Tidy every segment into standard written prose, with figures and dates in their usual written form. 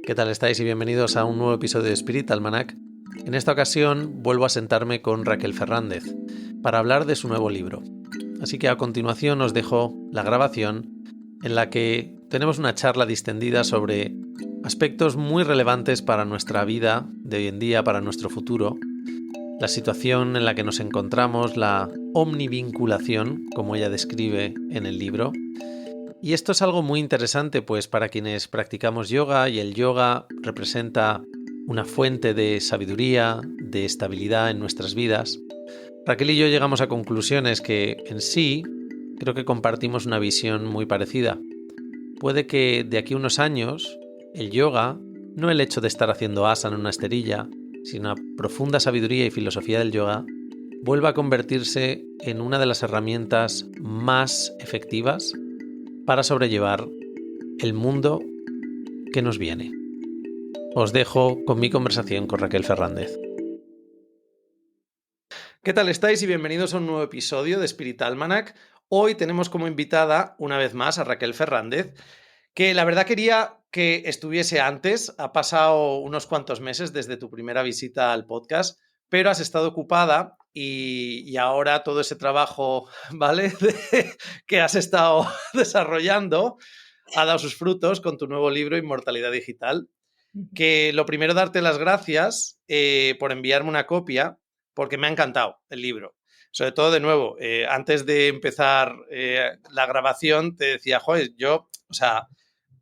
¿Qué tal estáis? Y bienvenidos a un nuevo episodio de Spirit Almanac. En esta ocasión vuelvo a sentarme con Raquel Fernández para hablar de su nuevo libro. Así que a continuación os dejo la grabación en la que tenemos una charla distendida sobre aspectos muy relevantes para nuestra vida de hoy en día, para nuestro futuro, la situación en la que nos encontramos, la omnivinculación, como ella describe en el libro. Y esto es algo muy interesante, pues para quienes practicamos yoga, y el yoga representa una fuente de sabiduría, de estabilidad en nuestras vidas. Raquel y yo llegamos a conclusiones que en sí creo que compartimos una visión muy parecida. Puede que de aquí a unos años el yoga, no el hecho de estar haciendo asana en una esterilla, sino una profunda sabiduría y filosofía del yoga, vuelva a convertirse en una de las herramientas más efectivas para sobrellevar el mundo que nos viene. Os dejo con mi conversación con Raquel Fernández. ¿Qué tal estáis? Y bienvenidos a un nuevo episodio de Spirit Almanac. Hoy tenemos como invitada una vez más a Raquel Fernández, que la verdad quería que estuviese antes. Ha pasado unos cuantos meses desde tu primera visita al podcast, pero has estado ocupada y ahora todo ese trabajo, ¿vale? que has estado desarrollando ha dado sus frutos con tu nuevo libro Inmortalidad Digital. Que lo primero, darte las gracias por enviarme una copia, porque me ha encantado el libro. Sobre todo, de nuevo, antes de empezar la grabación, te decía, joder, yo,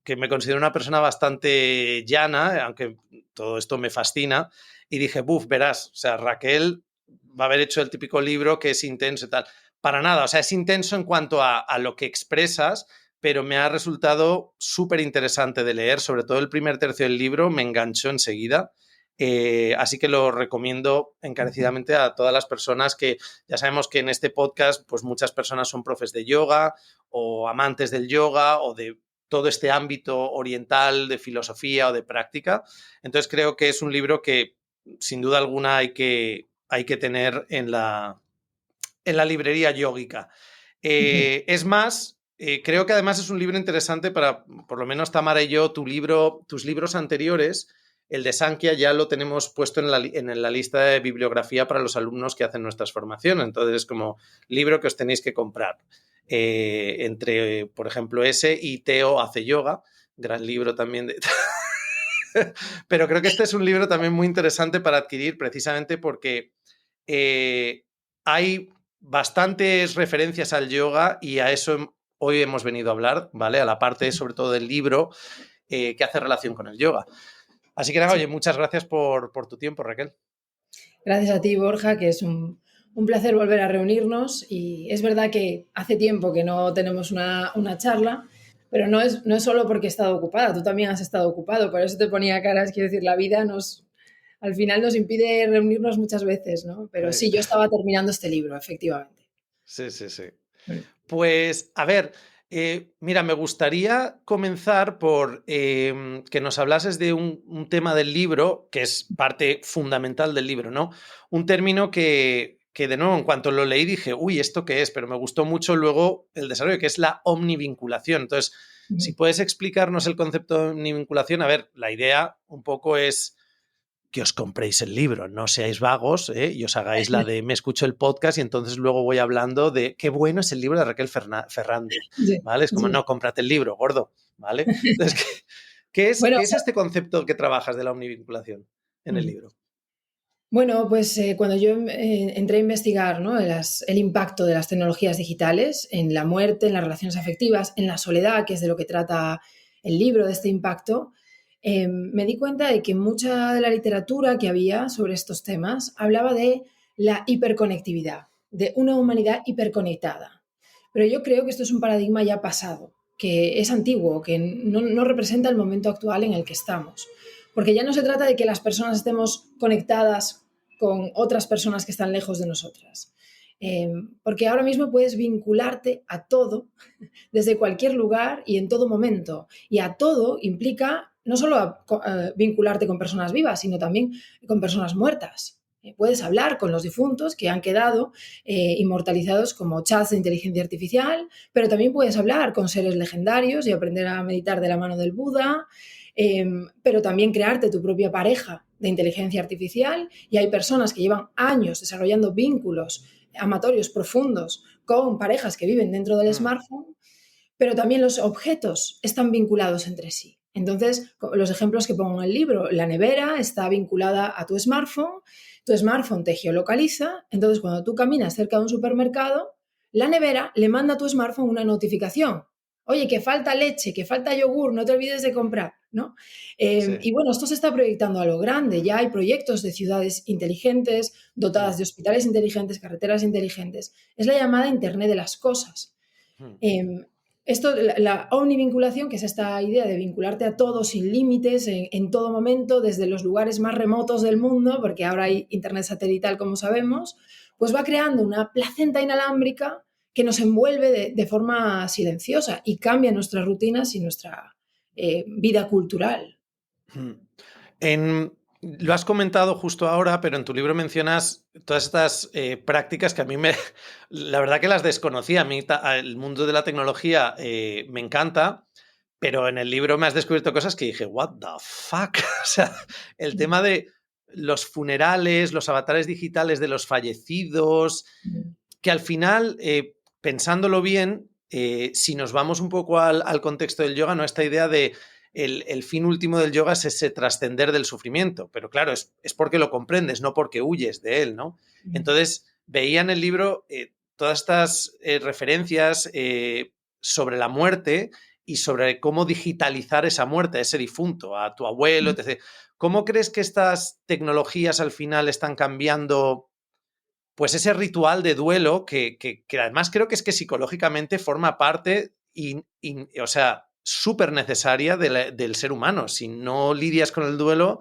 que me considero una persona bastante llana, aunque todo esto me fascina, y dije, verás, Raquel va a haber hecho el típico libro que es intenso y tal. Para nada, es intenso en cuanto a lo que expresas, pero me ha resultado súper interesante de leer, sobre todo el primer tercio del libro me enganchó enseguida. Así que lo recomiendo encarecidamente a todas las personas que ya sabemos que en este podcast pues muchas personas son profes de yoga o amantes del yoga o de todo este ámbito oriental de filosofía o de práctica. Entonces creo que es un libro que sin duda alguna hay que tener en la librería yógica. Es más, creo que además es un libro interesante para, por lo menos Tamara y yo, tus libros anteriores, el de Sankhya ya lo tenemos puesto en la lista de bibliografía para los alumnos que hacen nuestras formaciones. Entonces es como libro que os tenéis que comprar. Entre, por ejemplo, ese y Teo hace yoga, gran libro también de... Pero creo que este es un libro también muy interesante para adquirir precisamente porque hay bastantes referencias al yoga y a eso hoy hemos venido a hablar, ¿vale? A la parte sobre todo del libro que hace relación con el yoga. Así que nada, oye, muchas gracias por tu tiempo, Raquel. Gracias a ti, Borja, que es un placer volver a reunirnos, y es verdad que hace tiempo que no tenemos una charla, pero no es solo porque he estado ocupada, tú también has estado ocupado, por eso te ponía caras. Quiero decir, la vida al final nos impide reunirnos muchas veces, ¿no? Pero sí, yo estaba terminando este libro, efectivamente. Sí. Pues, a ver, mira, me gustaría comenzar por que nos hablases de un tema del libro, que es parte fundamental del libro, ¿no? Un término que de nuevo, en cuanto lo leí, dije, uy, ¿esto qué es? Pero me gustó mucho luego el desarrollo, que es la omnivinculación. Entonces, si puedes explicarnos el concepto de omnivinculación, a ver, la idea un poco es que os compréis el libro, no seáis vagos y os hagáis la de me escucho el podcast y entonces luego voy hablando de qué bueno es el libro de Raquel Fernández, ¿vale? Es como, no, cómprate el libro, gordo, ¿vale? Entonces, ¿qué es este concepto que trabajas de la omnivinculación en el libro? Bueno, pues cuando yo entré a investigar, ¿no?, el impacto de las tecnologías digitales en la muerte, en las relaciones afectivas, en la soledad, que es de lo que trata el libro, de este impacto, me di cuenta de que mucha de la literatura que había sobre estos temas hablaba de la hiperconectividad, de una humanidad hiperconectada. Pero yo creo que esto es un paradigma ya pasado, que es antiguo, que no representa el momento actual en el que estamos. Porque ya no se trata de que las personas estemos conectadas con otras personas que están lejos de nosotras. Porque ahora mismo puedes vincularte a todo desde cualquier lugar y en todo momento. Y a todo implica no solo vincularte con personas vivas, sino también con personas muertas. Puedes hablar con los difuntos que han quedado inmortalizados como chats de inteligencia artificial, pero también puedes hablar con seres legendarios y aprender a meditar de la mano del Buda. pero también crearte tu propia pareja de inteligencia artificial, y hay personas que llevan años desarrollando vínculos amatorios profundos con parejas que viven dentro del Mm, smartphone, pero también los objetos están vinculados entre sí. Entonces, los ejemplos que pongo en el libro, la nevera está vinculada a tu smartphone te geolocaliza, entonces cuando tú caminas cerca de un supermercado, la nevera le manda a tu smartphone una notificación. Oye, que falta leche, que falta yogur, no te olvides de comprar, ¿no? sí. Y bueno, esto se está proyectando a lo grande. Ya hay proyectos de ciudades inteligentes, Mm, dotadas de hospitales inteligentes, carreteras inteligentes. Es la llamada Internet de las cosas. mm, Eh, la omnivinculación, que es esta idea de vincularte a todo sin límites, en todo momento, desde los lugares más remotos del mundo, porque ahora hay internet satelital, como sabemos, pues va creando una placenta inalámbrica que nos envuelve de forma silenciosa y cambia nuestras rutinas y nuestra vida cultural. mm. Lo has comentado justo ahora, pero en tu libro mencionas todas estas prácticas que a mí la verdad que las desconocía. A mí el mundo de la tecnología me encanta, pero en el libro me has descubierto cosas que dije, what the fuck? O sea, el tema de los funerales, los avatares digitales de los fallecidos, que al final, pensándolo bien, si nos vamos un poco al contexto del yoga, ¿no? Esta idea de el fin último del yoga es ese trascender del sufrimiento, pero claro, es porque lo comprendes, no porque huyes de él, ¿no? Entonces, veía en el libro todas estas referencias sobre la muerte y sobre cómo digitalizar esa muerte, a ese difunto, a tu abuelo, etc. ¿Cómo crees que estas tecnologías al final están cambiando pues ese ritual de duelo que además creo que es que psicológicamente forma parte o sea, súper necesaria del ser humano? Si no lidias con el duelo,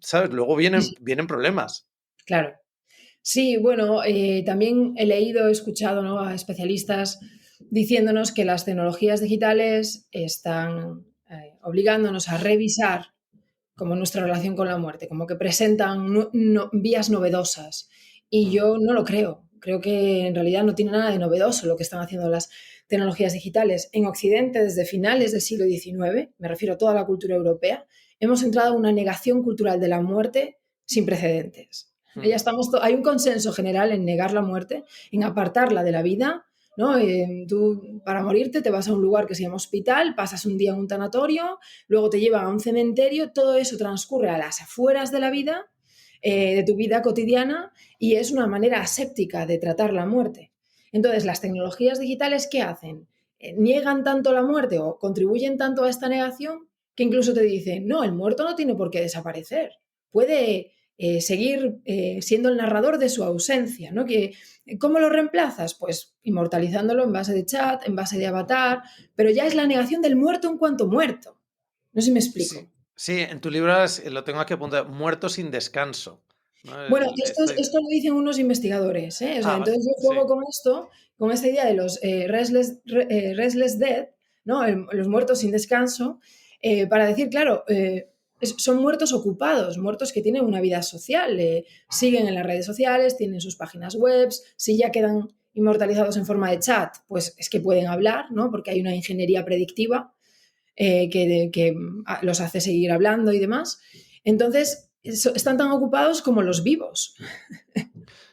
¿sabes? Luego Sí, sí, vienen problemas. claro. Sí, bueno, también he leído, he escuchado, ¿no?, a especialistas diciéndonos que las tecnologías digitales están obligándonos a revisar como nuestra relación con la muerte, como que presentan vías novedosas. Y Mm, yo no lo creo. Creo que en realidad no tiene nada de novedoso lo que están haciendo las tecnologías digitales. En Occidente, desde finales del siglo XIX, me refiero a toda la cultura europea, hemos entrado en una negación cultural de la muerte sin precedentes. mm, Hay un consenso general en negar la muerte, en apartarla de la vida, ¿no? Tú, para morirte, te vas a un lugar que se llama hospital, pasas un día en un tanatorio, luego te llevan a un cementerio, todo eso transcurre a las afueras de la vida, mm, de tu vida cotidiana, y es una manera aséptica de tratar la muerte. Entonces, las tecnologías digitales, ¿qué hacen? Niegan tanto la muerte o contribuyen tanto a esta negación que incluso te dicen, no, el muerto no tiene por qué desaparecer, puede seguir siendo el narrador de su ausencia, ¿no? ¿Cómo lo reemplazas? Pues inmortalizándolo en base de chat, en base de avatar, pero ya es la negación del muerto en cuanto muerto. No sé si me explico. sí, sí, en tu libro lo tengo aquí apuntado, muerto sin descanso, ¿no? Bueno, esto lo dicen unos investigadores, ¿eh? O sea, Vale, entonces yo sí. juego con esto, con esta idea de los restless dead, ¿no? Los muertos sin descanso, para decir, claro, son muertos ocupados, muertos que tienen una vida social, siguen en las redes sociales, tienen sus páginas web, si ya quedan inmortalizados en forma de chat, pues es que pueden hablar, ¿no? Porque hay una ingeniería predictiva que los hace seguir hablando y demás. Entonces, están tan ocupados como los vivos.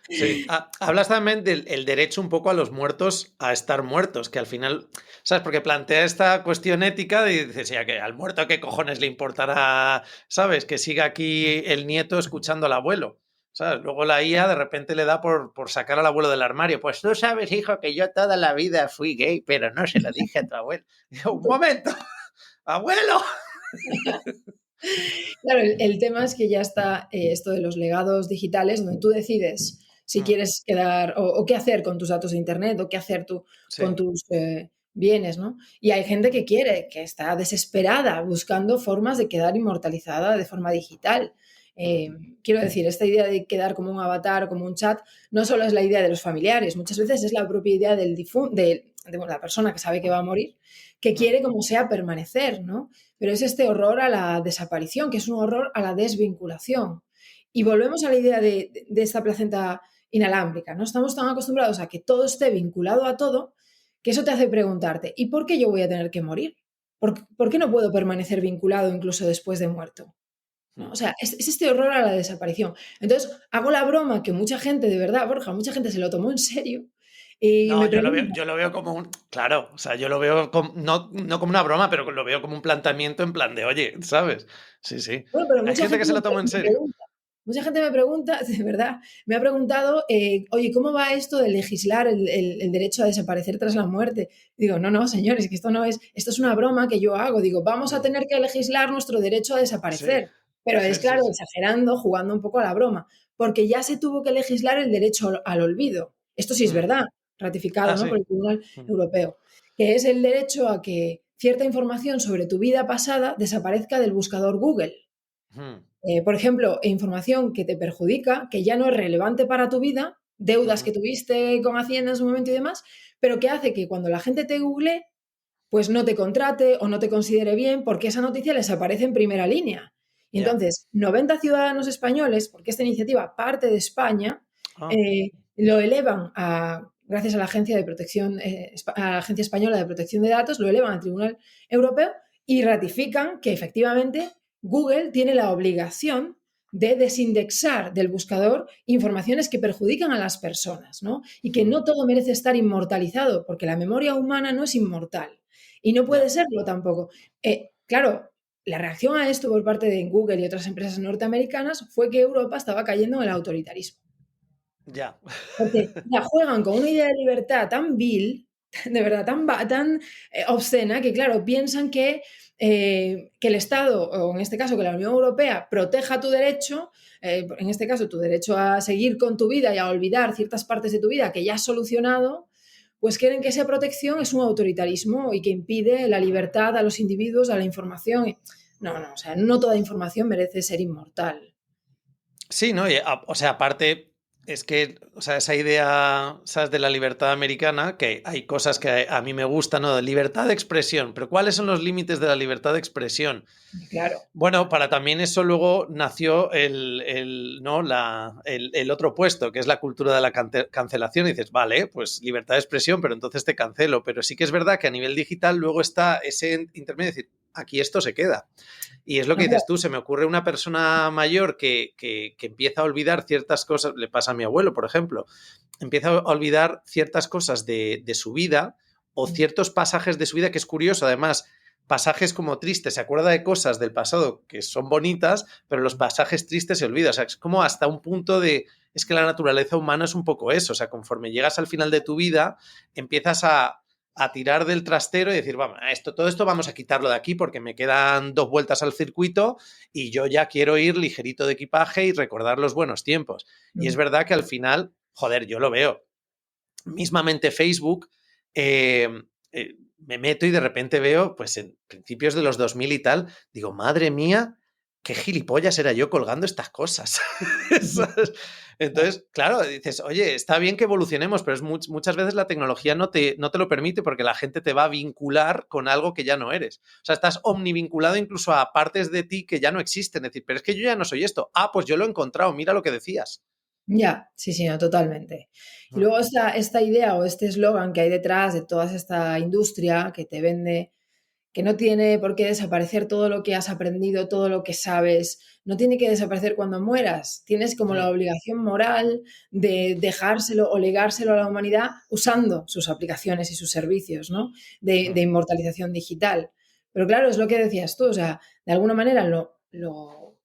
Sí, hablas también del el derecho un poco a los muertos a estar muertos, que al final, ¿sabes? Porque plantea esta cuestión ética y dices, ya que al muerto qué cojones le importará, ¿sabes? Que siga aquí el nieto escuchando al abuelo, ¿sabes? Luego la IA de repente le da por sacar al abuelo del armario. Pues tú sabes, hijo, que yo toda la vida fui gay, pero no se lo dije a tu abuelo. Y yo, un momento, abuelo. Claro, el tema es que ya está esto de los legados digitales, donde tú decides si Mm, quieres quedar o qué hacer con tus datos de Internet o qué hacer tú con sí. tus bienes, ¿no? Y hay gente que quiere, que está desesperada buscando formas de quedar inmortalizada de forma digital. Mm, Eh, Quiero decir, esta idea de quedar como un avatar o como un chat no solo es la idea de los familiares, muchas veces es la propia idea de la persona que sabe que va a morir, que mm, quiere como sea permanecer, ¿no? Pero es este horror a la desaparición, que es un horror a la desvinculación. Y volvemos a la idea de esta placenta inalámbrica, ¿no? Estamos tan acostumbrados a que todo esté vinculado a todo que eso te hace preguntarte, ¿y por qué yo voy a tener que morir? ¿por qué no puedo permanecer vinculado incluso después de muerto? ¿No? O sea, es este horror a la desaparición. Entonces, hago la broma que mucha gente, de verdad, Borja, mucha gente se lo tomó en serio y No, me pregunta, yo lo veo como un, claro, o sea, yo lo veo como, no como una broma, pero lo veo como un planteamiento en plan de, oye, ¿sabes? Sí, sí. bueno, pero Hay mucha gente que gente se lo toma en me serio. pregunta, mucha gente me pregunta, de verdad, me ha preguntado, oye, ¿cómo va esto de legislar el derecho a desaparecer tras la muerte? Digo, no, no, señores, que esto es una broma que yo hago. Digo, vamos a Mm. tener que legislar nuestro derecho a Sí, desaparecer. Pero es sí, sí, claro, sí. exagerando, jugando un poco a la broma, porque ya se tuvo que legislar el derecho al olvido. Esto sí es Mm. verdad, ratificado, Ah, ¿no?, sí. por el Tribunal Mm. Europeo, que es el derecho a que cierta información sobre tu vida pasada desaparezca del buscador Google. Mm. Por ejemplo, información que te perjudica, que ya no es relevante para tu vida, deudas que Ujú. tuviste con Hacienda en su momento y demás, pero que hace que cuando la gente te google, pues no te contrate o no te considere bien porque esa noticia les aparece en primera línea. Y Ya. entonces, 90 ciudadanos españoles, porque esta iniciativa parte de España, Ah. lo elevan gracias a la Agencia de Protección, a la Agencia Española de Protección de Datos, lo elevan al Tribunal Europeo y ratifican que efectivamente Google tiene la obligación de desindexar del buscador informaciones que perjudican a las personas, ¿no? Y que Mm. no todo merece estar inmortalizado, porque la memoria humana no es inmortal y no puede Ya. serlo tampoco. Claro, la reacción a esto por parte de Google y otras empresas norteamericanas fue que Europa estaba cayendo en el autoritarismo. Ya. Porque ya juegan con una idea de libertad tan vil, de verdad, tan obscena, que claro, piensan que el Estado, o en este caso que la Unión Europea, proteja tu derecho, en este caso tu derecho a seguir con tu vida y a olvidar ciertas partes de tu vida que ya has solucionado, pues quieren que esa protección es un autoritarismo y que impide la libertad a los individuos, a la información. No, no, o sea, no toda información merece ser inmortal. Sí, ¿no? O sea, aparte, es que, o sea, esa idea, ¿sabes? De la libertad americana, que hay cosas que a mí me gustan, ¿no? De libertad de expresión, pero ¿cuáles son los límites de la libertad de expresión? Claro. Bueno, para también eso luego nació ¿no? El otro puesto, que es la cultura de la cancelación. Y dices, vale, pues libertad de expresión, pero entonces te cancelo. Pero sí que es verdad que a nivel digital luego está ese intermedio de decir, aquí esto se queda. Y es lo que No, pero dices tú, se me ocurre una persona mayor que empieza a olvidar ciertas cosas, le pasa a mi abuelo, por ejemplo, empieza a olvidar ciertas cosas de su vida o ciertos pasajes de su vida, que es curioso, además, pasajes como tristes, se acuerda de cosas del pasado que son bonitas, pero los pasajes tristes se olvidan, o sea, es como hasta un punto de, es que la naturaleza humana es un poco eso, o sea, conforme llegas al final de tu vida, empiezas a tirar del trastero y decir, vamos, todo esto vamos a quitarlo de aquí porque me quedan 2 vueltas al circuito y yo ya quiero ir ligerito de equipaje y recordar los buenos tiempos. Y es verdad que al final, joder, yo lo veo. Mismamente Facebook, me meto y de repente veo, pues en principios de los 2000 y tal, digo, madre mía, qué gilipollas era yo colgando estas cosas. Entonces, claro, dices, oye, está bien que evolucionemos, pero muchas veces la tecnología no te lo permite porque la gente te va a vincular con algo que ya no eres. O sea, estás omnivinculado incluso a partes de ti que ya no existen. Es decir, pero es que yo ya no soy esto. Ah, pues yo lo he encontrado, mira lo que decías. Ya, sí, sí, no, totalmente. Y Mm, luego esta idea o este eslogan que hay detrás de toda esta industria que te vende, que no tiene por qué desaparecer todo lo que has aprendido, todo lo que sabes, no tiene que desaparecer cuando mueras. Tienes como la mm, obligación moral de dejárselo o legárselo a la humanidad usando sus aplicaciones y sus servicios, ¿no? De mm. inmortalización digital. Pero claro, es lo que decías tú, o sea, de alguna manera lo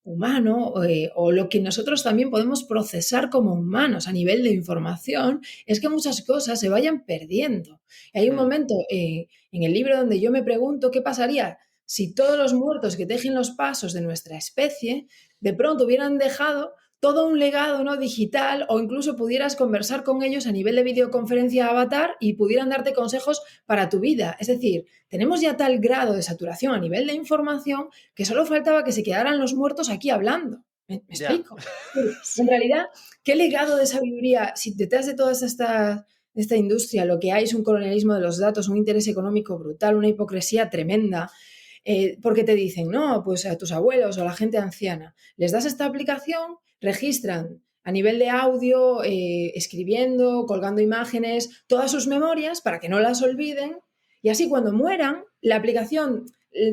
humano o lo que nosotros también podemos procesar como humanos a nivel de información es que muchas cosas se vayan perdiendo. Y hay un Mm. momento en el libro donde yo me pregunto qué pasaría si todos los muertos que tejen los pasos de nuestra especie de pronto hubieran dejado todo un legado, ¿no?, digital, o incluso pudieras conversar con ellos a nivel de videoconferencia avatar y pudieran darte consejos para tu vida. Es decir, tenemos ya tal grado de saturación a nivel de información que solo faltaba que se quedaran los muertos aquí hablando. ¿Me Ya. explico? En Sí. realidad, ¿qué legado de sabiduría, si detrás de toda esta industria lo que hay es un colonialismo de los datos, un interés económico brutal, una hipocresía tremenda? Porque te dicen, no, pues a tus abuelos o a la gente anciana, les das esta aplicación, registran a nivel de audio, escribiendo, colgando imágenes, todas sus memorias para que no las olviden y así cuando mueran, la aplicación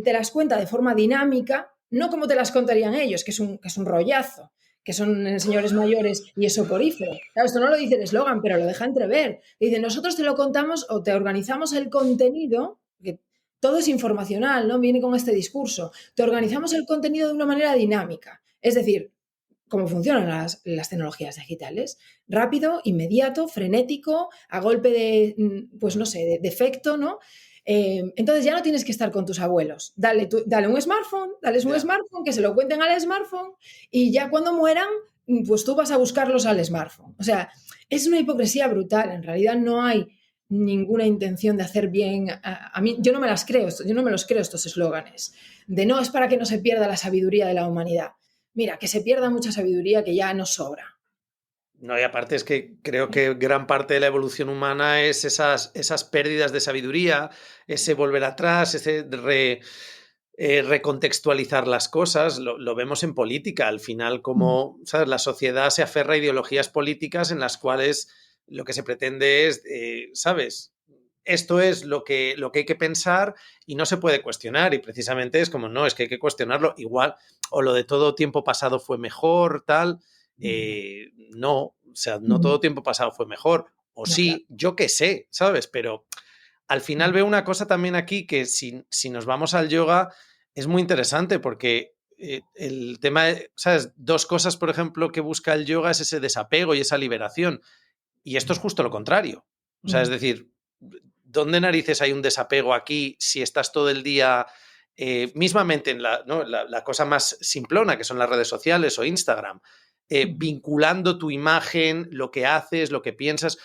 te las cuenta de forma dinámica, no como te las contarían ellos, que es un rollazo, que son señores mayores y es soporífero. Claro, esto no lo dice el eslogan, pero lo deja entrever. Dice, nosotros te lo contamos o te organizamos el contenido, que todo es informacional, ¿no? Viene con este discurso. Te organizamos el contenido de una manera dinámica. Es decir, cómo funcionan las tecnologías digitales. Rápido, inmediato, frenético, a golpe de, pues no sé, de efecto, ¿no? Entonces ya no tienes que estar con tus abuelos. Dale un smartphone, dales un smartphone, que se lo cuenten al smartphone y ya cuando mueran, pues tú vas a buscarlos al smartphone. O sea, es una hipocresía brutal. En realidad no hay ninguna intención de hacer bien. A mí, yo no me los creo estos eslóganes. De no, es para que no se pierda la sabiduría de la humanidad. Mira, que se pierda mucha sabiduría que ya nos sobra. No, y aparte es que creo que gran parte de la evolución humana es esas pérdidas de sabiduría, ese volver atrás, ese recontextualizar las cosas. Lo vemos en política, al final, como ¿sabes? La sociedad se aferra a ideologías políticas en las cuales lo que se pretende es, ¿sabes? Esto es lo que hay que pensar y no se puede cuestionar. Y precisamente es como, no, es que hay que cuestionarlo igual, o lo de todo tiempo pasado fue mejor, tal. No, o sea, no todo tiempo pasado fue mejor. O No, claro. sí, yo qué sé, ¿sabes? Pero al final veo una cosa también aquí que si nos vamos al yoga es muy interesante porque el tema, ¿sabes? Dos cosas, por ejemplo, que busca el yoga es ese desapego y esa liberación. Y esto es justo lo contrario. O sea, es decir, ¿dónde narices hay un desapego aquí si estás todo el día, mismamente en ¿no? la cosa más simplona, que son las redes sociales o Instagram, vinculando tu imagen, lo que haces, lo que piensas?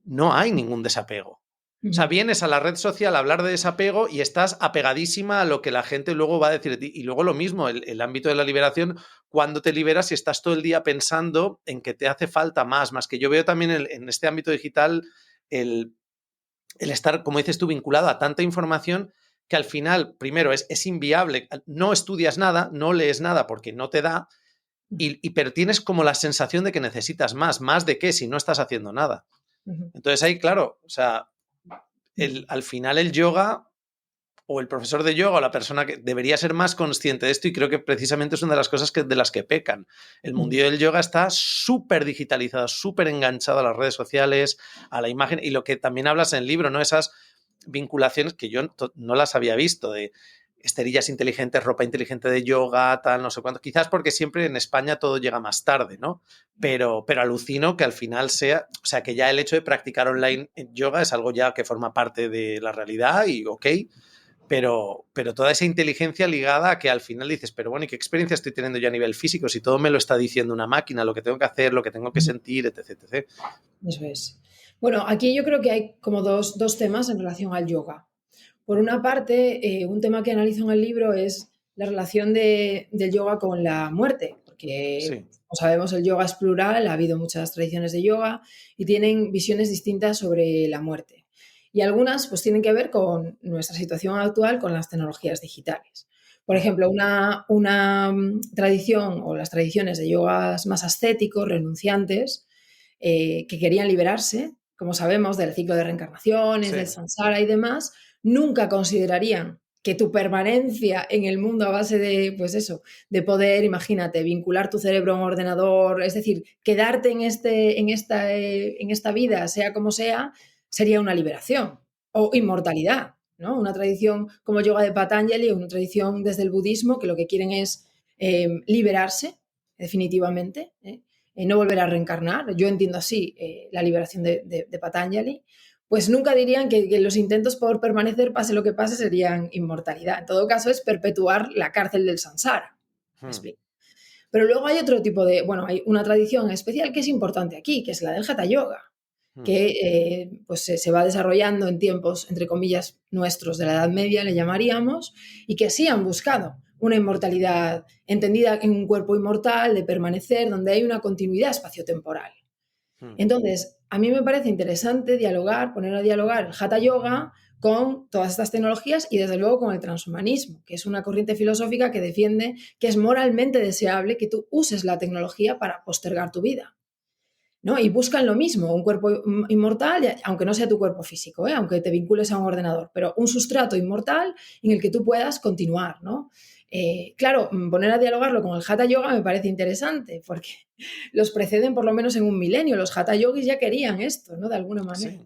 No hay ningún desapego. O sea, vienes a la red social a hablar de desapego y estás apegadísima a lo que la gente luego va a decir de ti. Y luego lo mismo, el ámbito de la liberación, cuando te liberas y estás todo el día pensando en que te hace falta más que yo veo también en este ámbito digital el estar, como dices tú, vinculado a tanta información que al final, primero, es inviable. No estudias nada, no lees nada porque no te da, pero tienes como la sensación de que necesitas más de qué si no estás haciendo nada. Entonces ahí, claro, o sea, al final el yoga o el profesor de yoga o la persona que debería ser más consciente de esto, y creo que precisamente es una de las cosas de las que pecan. El mundillo del yoga está súper digitalizado, súper enganchado a las redes sociales, a la imagen, y lo que también hablas en el libro, ¿no? Esas vinculaciones que yo no las había visto, de esterillas inteligentes, ropa inteligente de yoga, tal, no sé cuánto. Quizás porque siempre en España todo llega más tarde, ¿no? Pero alucino que al final sea, o sea, que ya el hecho de practicar online yoga es algo ya que forma parte de la realidad y ok, pero toda esa inteligencia ligada a que al final dices, pero bueno, ¿y qué experiencia estoy teniendo yo a nivel físico? Si todo me lo está diciendo una máquina, lo que tengo que hacer, lo que tengo que sentir, etc, etc. Eso es. Bueno, aquí yo creo que hay como dos temas en relación al yoga. Por una parte, un tema que analizo en el libro es la relación del yoga con la muerte, porque, Sí. como sabemos, el yoga es plural, ha habido muchas tradiciones de yoga y tienen visiones distintas sobre la muerte. Y algunas pues tienen que ver con nuestra situación actual con las tecnologías digitales. Por ejemplo, una tradición o las tradiciones de yogas más ascéticos, renunciantes, que querían liberarse, como sabemos, del ciclo de reencarnaciones, Sí. del samsara y demás, nunca considerarían que tu permanencia en el mundo a base de, pues eso, de poder, imagínate, vincular tu cerebro a un ordenador, es decir, quedarte en esta vida, sea como sea, sería una liberación o inmortalidad, ¿no? Una tradición como yoga de Patanjali o una tradición desde el budismo que lo que quieren es liberarse, definitivamente, no volver a reencarnar. Yo entiendo así la liberación de Patanjali. Pues nunca dirían que los intentos por permanecer, pase lo que pase, serían inmortalidad. En todo caso, es perpetuar la cárcel del samsara. ¿Me explico? Pero luego hay otro tipo de, bueno, hay una tradición especial que es importante aquí, que es la del Hatha Yoga, que pues se va desarrollando en tiempos, entre comillas, nuestros de la Edad Media, le llamaríamos, y que sí han buscado una inmortalidad entendida en un cuerpo inmortal, de permanecer, donde hay una continuidad espaciotemporal. Entonces, a mí me parece interesante poner a dialogar el Hatha Yoga con todas estas tecnologías y desde luego con el transhumanismo, que es una corriente filosófica que defiende que es moralmente deseable que tú uses la tecnología para postergar tu vida. ¿no? Y buscan lo mismo, un cuerpo inmortal, aunque no sea tu cuerpo físico, aunque te vincules a un ordenador, pero un sustrato inmortal en el que tú puedas continuar, ¿no? Claro, poner a dialogarlo con el Hatha Yoga me parece interesante, porque los preceden por lo menos en un milenio. Los Hatha Yogis ya querían esto, ¿no? De alguna manera. Sí.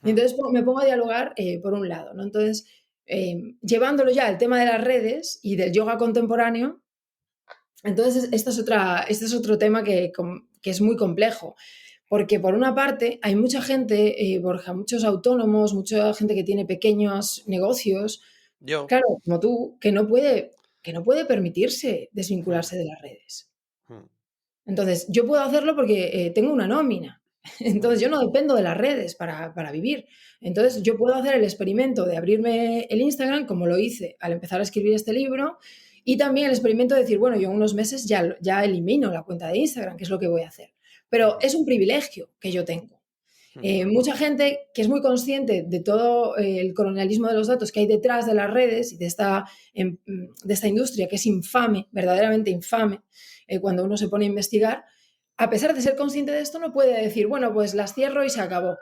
Y entonces me pongo a dialogar por un lado, ¿no? Entonces, llevándolo ya al tema de las redes y del yoga contemporáneo, entonces este es otro tema que es muy complejo. Porque por una parte hay mucha gente, Borja, muchos autónomos, mucha gente que tiene pequeños negocios, Yo. claro, como tú, que no puede permitirse Mm, desvincularse de las redes. mm, Entonces, yo puedo hacerlo porque tengo una nómina. Entonces, mm, yo no dependo de las redes para vivir. Entonces, mm, yo puedo hacer el experimento de abrirme el Instagram, como lo hice al empezar a escribir este libro, y también el experimento de decir, bueno, yo en unos meses ya elimino la cuenta de Instagram, que es lo que voy a hacer. Pero mm, es un privilegio que yo tengo. mm, Mucha gente que es muy consciente de todo el colonialismo de los datos que hay detrás de las redes y de esta industria que es infame, verdaderamente infame, cuando uno se pone a investigar, a pesar de ser consciente de esto, no puede decir, bueno, pues las cierro y se acabó.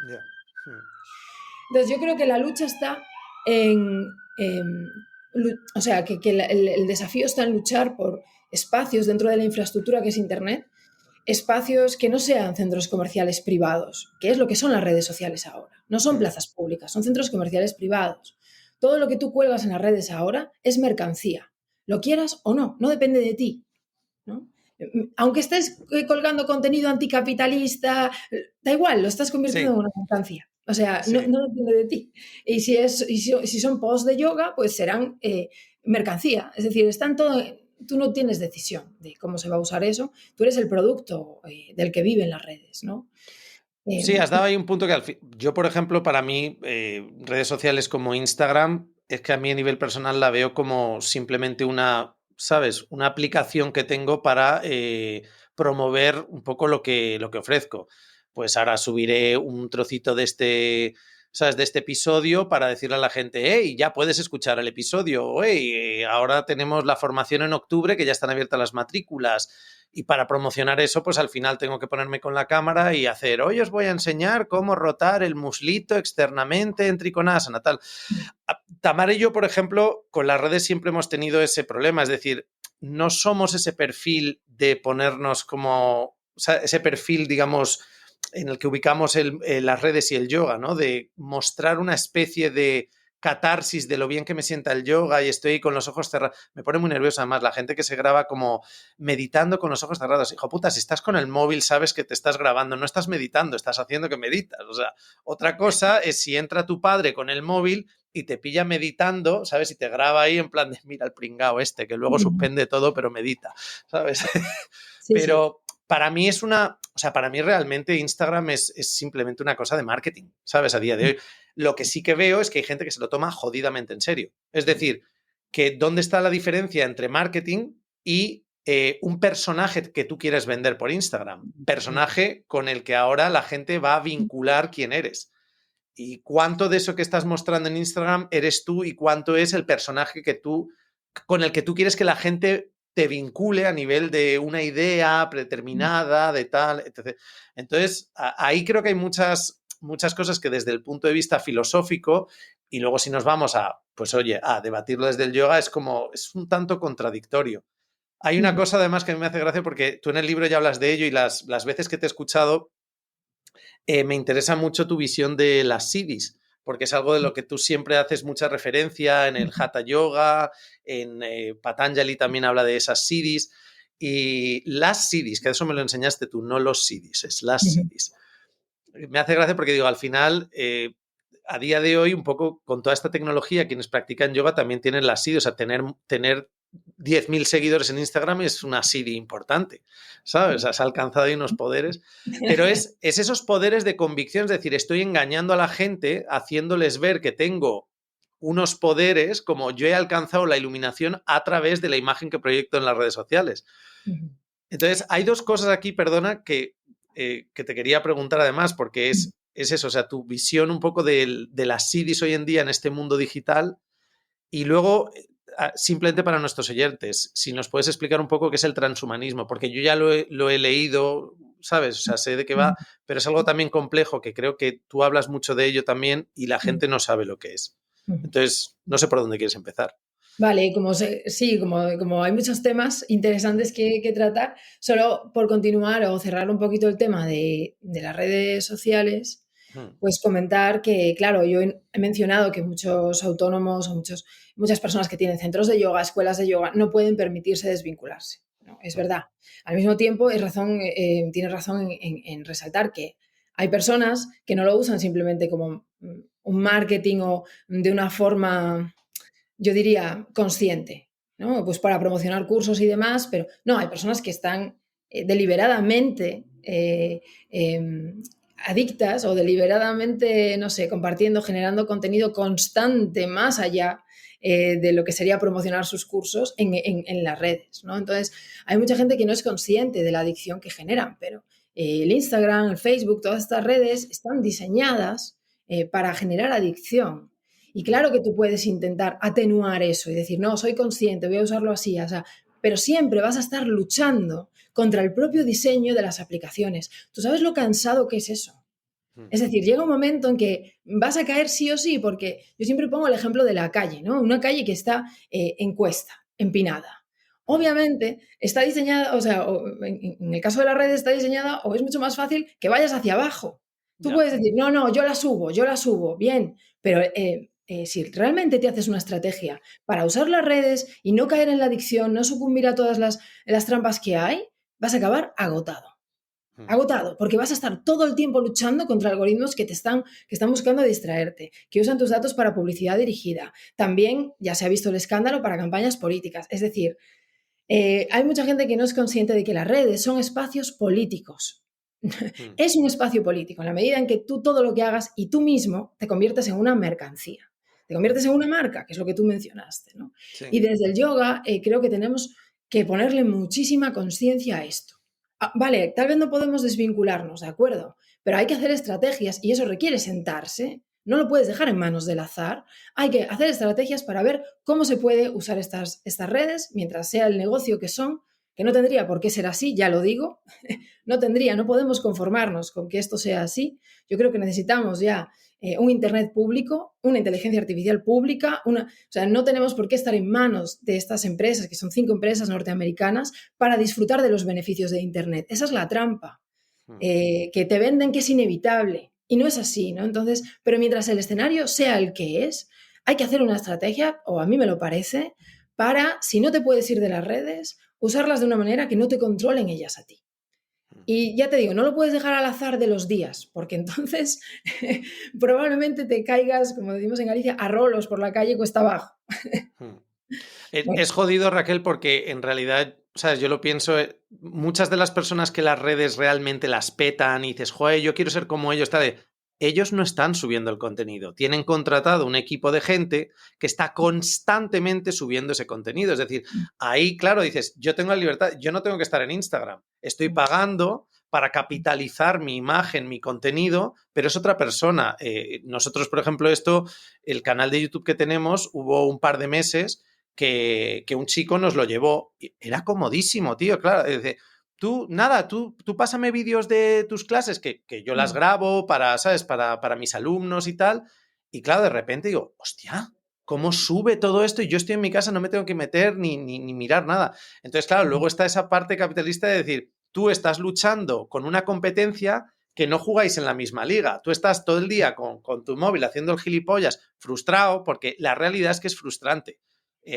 ya, mm, Entonces yo creo que la lucha está o sea, que el desafío está en luchar por espacios dentro de la infraestructura que es Internet, espacios que no sean centros comerciales privados, que es lo que son las redes sociales ahora. No son mm, plazas públicas, son centros comerciales privados. Todo lo que tú cuelgas en las redes ahora es mercancía, lo quieras o no, no depende de ti, ¿no? Aunque estés colgando contenido anticapitalista, da igual, lo estás convirtiendo en sí, una mercancía. O sea, sí. no depende de ti. Si son posts de yoga, pues serán mercancía. Es decir, están todo, tú no tienes decisión de cómo se va a usar eso. Tú eres el producto del que viven las redes, ¿no? Sí, has Y dado ahí un punto que yo, por ejemplo, para mí, redes sociales como Instagram, es que a mí a nivel personal la veo como simplemente una, ¿sabes? Una aplicación que tengo para promover un poco lo que ofrezco. Pues ahora subiré un trocito de este, ¿sabes? De este episodio para decirle a la gente, hey, ya puedes escuchar el episodio, o hey, ahora tenemos la formación en octubre que ya están abiertas las matrículas. Y para promocionar eso, pues al final tengo que ponerme con la cámara y hacer, hoy os voy a enseñar cómo rotar el muslito externamente en Trikonasana, tal. Tamara y yo, por ejemplo, con las redes siempre hemos tenido ese problema, es decir, no somos ese perfil de ponernos como, o sea, ese perfil, digamos, en el que ubicamos las redes y el yoga, ¿no? De mostrar una especie de catarsis de lo bien que me sienta el yoga y estoy con los ojos cerrados. Me pone muy nerviosa además la gente que se graba como meditando con los ojos cerrados. Hijo puta, si estás con el móvil sabes que te estás grabando, no estás meditando, estás haciendo que meditas. O sea, otra cosa es si entra tu padre con el móvil y te pilla meditando, ¿sabes? Y te graba ahí en plan de, mira el pringao este, que luego suspende todo, pero medita, ¿sabes? sí, sí. Pero para mí es una, o sea, para mí realmente Instagram es simplemente una cosa de marketing, ¿sabes? A día de hoy. Lo que sí que veo es que hay gente que se lo toma jodidamente en serio. Es decir, que dónde está la diferencia entre marketing y un personaje que tú quieres vender por Instagram. Personaje con el que ahora la gente va a vincular quién eres. Y cuánto de eso que estás mostrando en Instagram eres tú y cuánto es el personaje que tú, con el que tú quieres que la gente te vincule a nivel de una idea predeterminada, de tal, etc. Entonces, ahí creo que hay muchas cosas que desde el punto de vista filosófico, y luego si nos vamos a, pues oye, a debatirlo desde el yoga, es como, es un tanto contradictorio. Hay una cosa además que a mí me hace gracia porque tú en el libro ya hablas de ello y las veces que te he escuchado me interesa mucho tu visión de las siddhis, porque es algo de lo que tú siempre haces mucha referencia en el Hatha Yoga, en Patanjali también habla de esas siddhis, y las siddhis, que eso me lo enseñaste tú, no los siddhis, es las siddhis. Me hace gracia porque digo, al final, a día de hoy, un poco con toda esta tecnología, quienes practican yoga también tienen las siddhis, o sea, tener 10.000 seguidores en Instagram es una siddhi importante, ¿sabes? Has alcanzado ahí unos poderes, pero es esos poderes de convicción, es decir, estoy engañando a la gente, haciéndoles ver que tengo unos poderes, como yo he alcanzado la iluminación a través de la imagen que proyecto en las redes sociales. Entonces, hay dos cosas aquí, perdona, que te quería preguntar además, porque es eso, o sea, tu visión un poco de las CDs hoy en día en este mundo digital y luego, simplemente para nuestros oyentes, si nos puedes explicar un poco qué es el transhumanismo, porque yo ya lo he leído ¿sabes? O sea, sé de qué va, pero es algo también complejo que creo que tú hablas mucho de ello también y la gente no sabe lo que es. Entonces, no sé por dónde quieres empezar. Vale, sí, como hay muchos temas interesantes que tratar, solo por continuar o cerrar un poquito el tema de las redes sociales, pues comentar que, claro, yo he mencionado que muchos autónomos o muchas personas que tienen centros de yoga, escuelas de yoga, no pueden permitirse desvincularse, ¿no? Es verdad. Al mismo tiempo, tienes razón en resaltar que hay personas que no lo usan simplemente como un marketing o de una forma, yo diría, consciente, ¿no? Pues para promocionar cursos y demás, pero no, hay personas que están deliberadamente adictas o deliberadamente, no sé, compartiendo, generando contenido constante más allá de lo que sería promocionar sus cursos en las redes, ¿no? Entonces, hay mucha gente que no es consciente de la adicción que generan, pero el Instagram, el Facebook, todas estas redes están diseñadas para generar adicción. Y claro que tú puedes intentar atenuar eso y decir, no, soy consciente, voy a usarlo así, o sea, pero siempre vas a estar luchando contra el propio diseño de las aplicaciones. ¿Tú sabes lo cansado que es eso? Es decir, llega un momento en que vas a caer sí o sí, porque yo siempre pongo el ejemplo de la calle, ¿no? Una calle que está en cuesta, empinada. Obviamente está diseñada, o sea, en el caso de las redes está diseñada o es mucho más fácil que vayas hacia abajo. Tú puedes decir, no, no, yo la subo, bien, pero si realmente te haces una estrategia para usar las redes y no caer en la adicción, no sucumbir a todas las trampas que hay, vas a acabar agotado. Agotado, porque vas a estar todo el tiempo luchando contra algoritmos que están buscando distraerte, que usan tus datos para publicidad dirigida. También ya se ha visto el escándalo para campañas políticas. Es decir, hay mucha gente que no es consciente de que las redes son espacios políticos. Es un espacio político, en la medida en que tú todo lo que hagas y tú mismo te conviertes en una mercancía, te conviertes en una marca, que es lo que tú mencionaste, ¿no? Sí. Y desde el yoga creo que tenemos que ponerle muchísima conciencia a esto. Vale, tal vez no podemos desvincularnos, ¿de acuerdo? Pero hay que hacer estrategias y eso requiere sentarse. No lo puedes dejar en manos del azar. Hay que hacer estrategias para ver cómo se puede usar estas redes mientras sea el negocio que son, que no tendría por qué ser así, ya lo digo. No podemos conformarnos con que esto sea así. Yo creo que necesitamos ya un Internet público, una inteligencia artificial pública, o sea, no tenemos por qué estar en manos de estas empresas, que son 5 empresas norteamericanas, para disfrutar de los beneficios de Internet. Esa es la trampa, que te venden que es inevitable, y no es así, ¿no? Entonces, pero mientras el escenario sea el que es, hay que hacer una estrategia, o a mí me lo parece, para, si no te puedes ir de las redes, usarlas de una manera que no te controlen ellas a ti. Y ya te digo, no lo puedes dejar al azar de los días, porque entonces probablemente te caigas, como decimos en Galicia, a rolos por la calle cuesta abajo. Es jodido, Raquel, porque en realidad, ¿sabes? Yo lo pienso, muchas de las personas que las redes realmente las petan y dices, joder, yo quiero ser como ellos, ellos no están subiendo el contenido. Tienen contratado un equipo de gente que está constantemente subiendo ese contenido. Es decir, ahí, claro, dices, yo tengo la libertad, yo no tengo que estar en Instagram. Estoy pagando para capitalizar mi imagen, mi contenido, pero es otra persona. Nosotros, por ejemplo, el canal de YouTube que tenemos, hubo un par de meses que un chico nos lo llevó. Era comodísimo, tío, claro. Dice, tú pásame vídeos de tus clases que yo las grabo para, ¿sabes? Para mis alumnos y tal. Y claro, de repente digo, hostia, ¿cómo sube todo esto? Y yo estoy en mi casa, no me tengo que meter ni mirar nada. Entonces, claro, luego está esa parte capitalista de decir, tú estás luchando con una competencia que no jugáis en la misma liga. Tú estás todo el día con tu móvil haciendo el gilipollas, frustrado, porque la realidad es que es frustrante.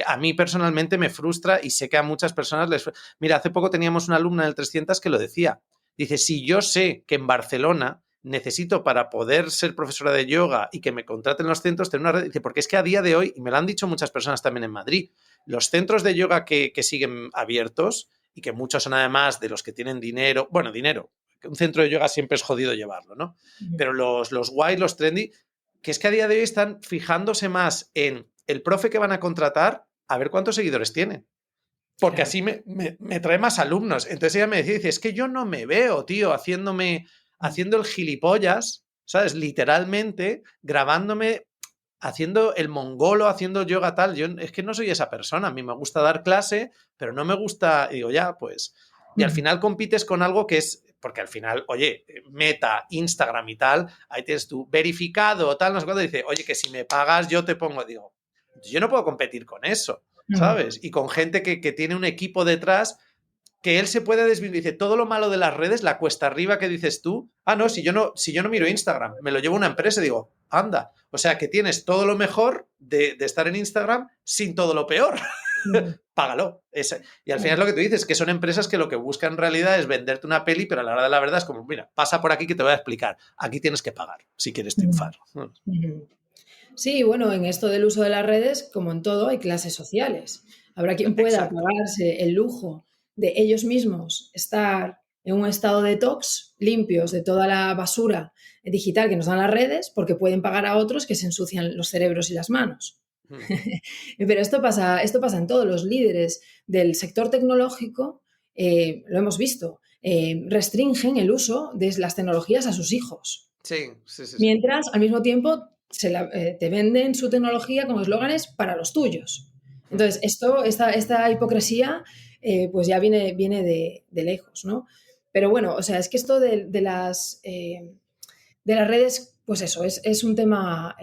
A mí personalmente me frustra y sé que a muchas personas les... Mira, hace poco teníamos una alumna del 300 que lo decía. Dice, si yo sé que en Barcelona necesito para poder ser profesora de yoga y que me contraten los centros, tener una red, dice, porque es que a día de hoy, y me lo han dicho muchas personas también en Madrid, los centros de yoga que siguen abiertos y que muchos son además de los que tienen dinero, bueno, dinero, un centro de yoga siempre es jodido llevarlo, ¿no? Pero los guays, los trendy, que es que a día de hoy están fijándose más en el profe que van a contratar, a ver cuántos seguidores tiene. Porque así me trae más alumnos. Entonces ella me decía, dice, es que yo no me veo, tío, haciendo el gilipollas, ¿sabes? Literalmente, grabándome, haciendo el mongolo, haciendo yoga tal. Yo es que no soy esa persona. A mí me gusta dar clase, pero no me gusta, digo, ya, pues... Y al final compites con algo que es porque al final, oye, Meta, Instagram y tal, ahí tienes tu verificado, tal, no sé cuándo, dice, oye, que si me pagas yo te pongo, digo, yo no puedo competir con eso, ¿sabes? Y con gente que tiene un equipo detrás que él se puede desvincular. Dice, todo lo malo de las redes, la cuesta arriba que dices tú, no, si yo no miro Instagram, me lo llevo una empresa y digo, anda, o sea que tienes todo lo mejor de estar en Instagram sin todo lo peor. Págalo. Y al final es lo que tú dices, que son empresas que lo que buscan en realidad es venderte una peli, pero a la hora de la verdad es como, mira, pasa por aquí que te voy a explicar. Aquí tienes que pagar si quieres triunfar. Sí, bueno, en esto del uso de las redes, como en todo, hay clases sociales. Habrá quien pueda Exacto. pagarse el lujo de ellos mismos estar en un estado de detox, limpios de toda la basura digital que nos dan las redes, porque pueden pagar a otros que se ensucian los cerebros y las manos. Pero esto pasa en todos los líderes del sector tecnológico, lo hemos visto, restringen el uso de las tecnologías a sus hijos. Sí. Mientras, al mismo tiempo, te venden su tecnología con eslóganes para los tuyos. Entonces, esta hipocresía, pues ya viene de lejos, ¿no? Pero bueno, o sea, es que esto de las redes, pues eso, es un tema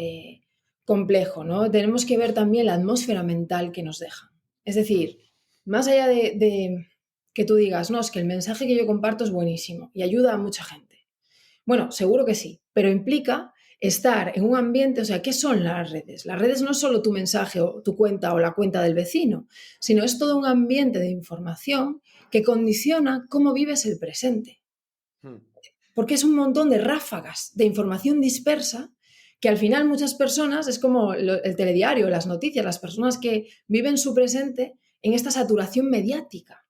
complejo, ¿no? Tenemos que ver también la atmósfera mental que nos dejan. Es decir, más allá de que tú digas, no, es que el mensaje que yo comparto es buenísimo y ayuda a mucha gente. Bueno, seguro que sí, pero implica estar en un ambiente, o sea, ¿qué son las redes? Las redes no es solo tu mensaje o tu cuenta o la cuenta del vecino, sino es todo un ambiente de información que condiciona cómo vives el presente. Porque es un montón de ráfagas de información dispersa que al final muchas personas, es como el telediario, las noticias, las personas que viven su presente en esta saturación mediática.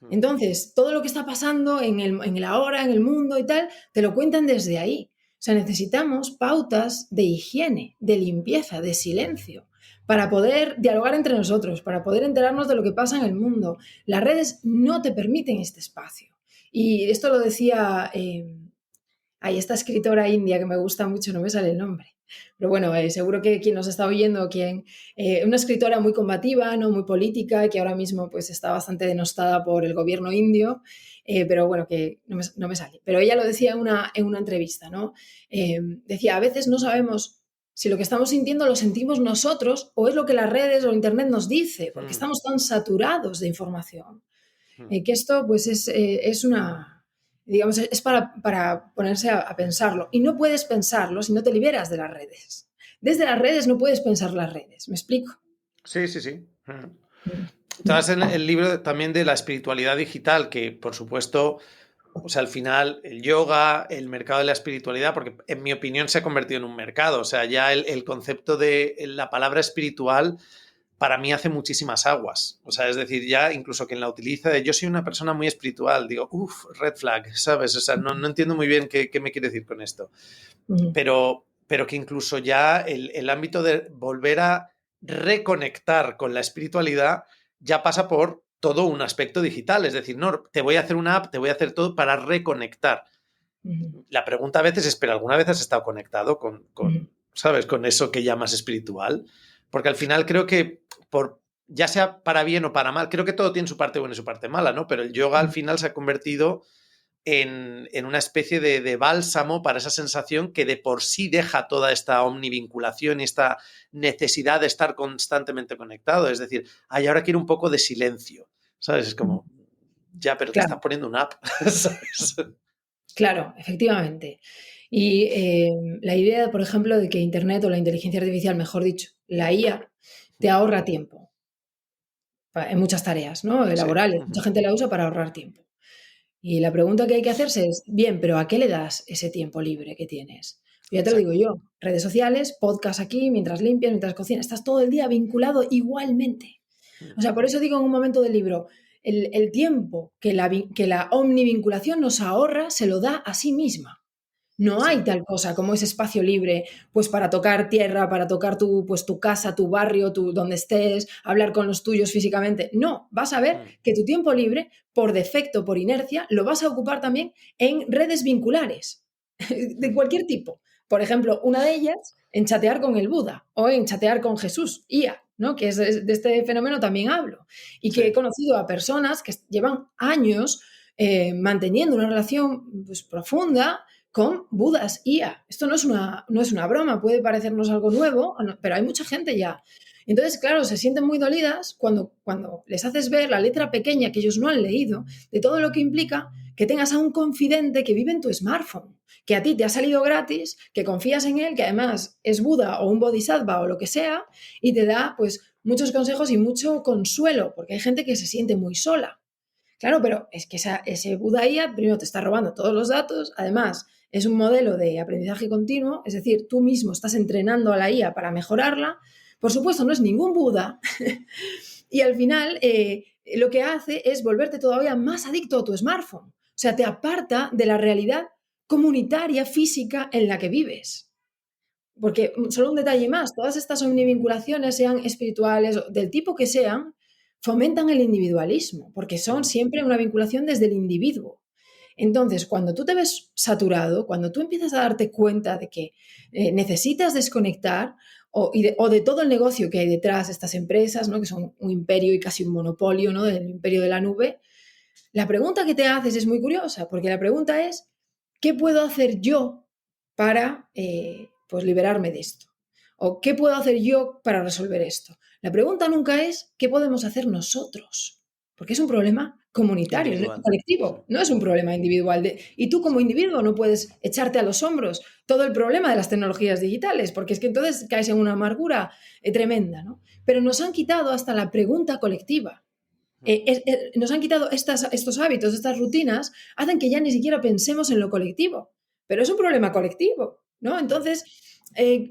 Entonces, todo lo que está pasando en el ahora, en el mundo y tal, te lo cuentan desde ahí. O sea, necesitamos pautas de higiene, de limpieza, de silencio, para poder dialogar entre nosotros, para poder enterarnos de lo que pasa en el mundo. Las redes no te permiten este espacio. Y esto lo decía esta escritora india que me gusta mucho, no me sale el nombre. Pero bueno, seguro que quien nos está oyendo, una escritora muy combativa, ¿no? Muy política, que ahora mismo pues, está bastante denostada por el gobierno indio, pero bueno, que no me sale. Pero ella lo decía en una entrevista, ¿no? Decía, a veces no sabemos si lo que estamos sintiendo lo sentimos nosotros o es lo que las redes o Internet nos dice, porque estamos tan saturados de información. Que esto pues es una... Digamos, es para ponerse a pensarlo. Y no puedes pensarlo si no te liberas de las redes. Desde las redes no puedes pensar las redes. ¿Me explico? Sí. Estás en el libro también de la espiritualidad digital, que por supuesto, o sea, al final el yoga, el mercado de la espiritualidad, porque en mi opinión se ha convertido en un mercado. O sea, ya el concepto de la palabra espiritual para mí hace muchísimas aguas. O sea, es decir, ya incluso quien la utiliza de yo soy una persona muy espiritual, digo, red flag, ¿sabes? O sea, no entiendo muy bien qué me quiere decir con esto. Pero que incluso ya el ámbito de volver a reconectar con la espiritualidad ya pasa por todo un aspecto digital. Es decir, no, te voy a hacer una app, te voy a hacer todo para reconectar. La pregunta a veces es, ¿pero alguna vez has estado conectado con ¿sabes? Con eso que llamas espiritual? Porque al final creo que ya sea para bien o para mal, creo que todo tiene su parte buena y su parte mala, ¿no? Pero el yoga al final se ha convertido en una especie de bálsamo para esa sensación que de por sí deja toda esta omnivinculación y esta necesidad de estar constantemente conectado. Es decir, ahora quiero un poco de silencio, ¿sabes? Es como, ya, pero te están poniendo una app, ¿sabes? Claro, efectivamente. Y la idea, por ejemplo, de que Internet o la inteligencia artificial, mejor dicho, la IA, te ahorra tiempo en muchas tareas, ¿no? Laborales. Mucha gente la usa para ahorrar tiempo. Y la pregunta que hay que hacerse es, bien, pero ¿a qué le das ese tiempo libre que tienes? Ya te lo digo yo, redes sociales, podcast aquí, mientras limpias, mientras cocinas, estás todo el día vinculado igualmente. O sea, por eso digo en un momento del libro, el tiempo que la omnivinculación nos ahorra se lo da a sí misma. No hay tal cosa como ese espacio libre, pues para tocar tierra, para tocar tu casa, tu barrio, donde estés, hablar con los tuyos físicamente. No, vas a ver que tu tiempo libre, por defecto, por inercia, lo vas a ocupar también en redes vinculares, de cualquier tipo. Por ejemplo, una de ellas, en chatear con el Buda o en chatear con Jesús, IA, ¿no? Que de este fenómeno también hablo. Y que he conocido a personas que llevan años manteniendo una relación pues, profunda con Budas IA. Esto no es una broma, puede parecernos algo nuevo, pero hay mucha gente ya. Entonces, claro, se sienten muy dolidas cuando les haces ver la letra pequeña que ellos no han leído de todo lo que implica que tengas a un confidente que vive en tu smartphone, que a ti te ha salido gratis, que confías en él, que además es Buda o un Bodhisattva o lo que sea, y te da pues muchos consejos y mucho consuelo, porque hay gente que se siente muy sola. Claro, pero es que ese Buda IA primero te está robando todos los datos, además es un modelo de aprendizaje continuo, es decir, tú mismo estás entrenando a la IA para mejorarla. Por supuesto, no es ningún Buda y al final lo que hace es volverte todavía más adicto a tu smartphone. O sea, te aparta de la realidad comunitaria, física en la que vives. Porque, solo un detalle más, todas estas omnivinculaciones, sean espirituales, del tipo que sean, fomentan el individualismo, porque son siempre una vinculación desde el individuo. Entonces, cuando tú te ves saturado, cuando tú empiezas a darte cuenta de que necesitas desconectar o de todo el negocio que hay detrás de estas empresas, ¿no? Que son un imperio y casi un monopolio, ¿no? Del imperio de la nube, la pregunta que te haces es muy curiosa, porque la pregunta es, ¿qué puedo hacer yo para pues liberarme de esto? ¿O qué puedo hacer yo para resolver esto? La pregunta nunca es, ¿qué podemos hacer nosotros? Porque es un problema comunitario, no es Individual. Sí. colectivo, no es un problema individual. Y tú como individuo no puedes echarte a los hombros todo el problema de las tecnologías digitales, porque es que entonces caes en una amargura tremenda, ¿no? Pero nos han quitado hasta la pregunta colectiva. Nos han quitado estos hábitos, estas rutinas, hacen que ya ni siquiera pensemos en lo colectivo, pero es un problema colectivo, ¿no? Entonces,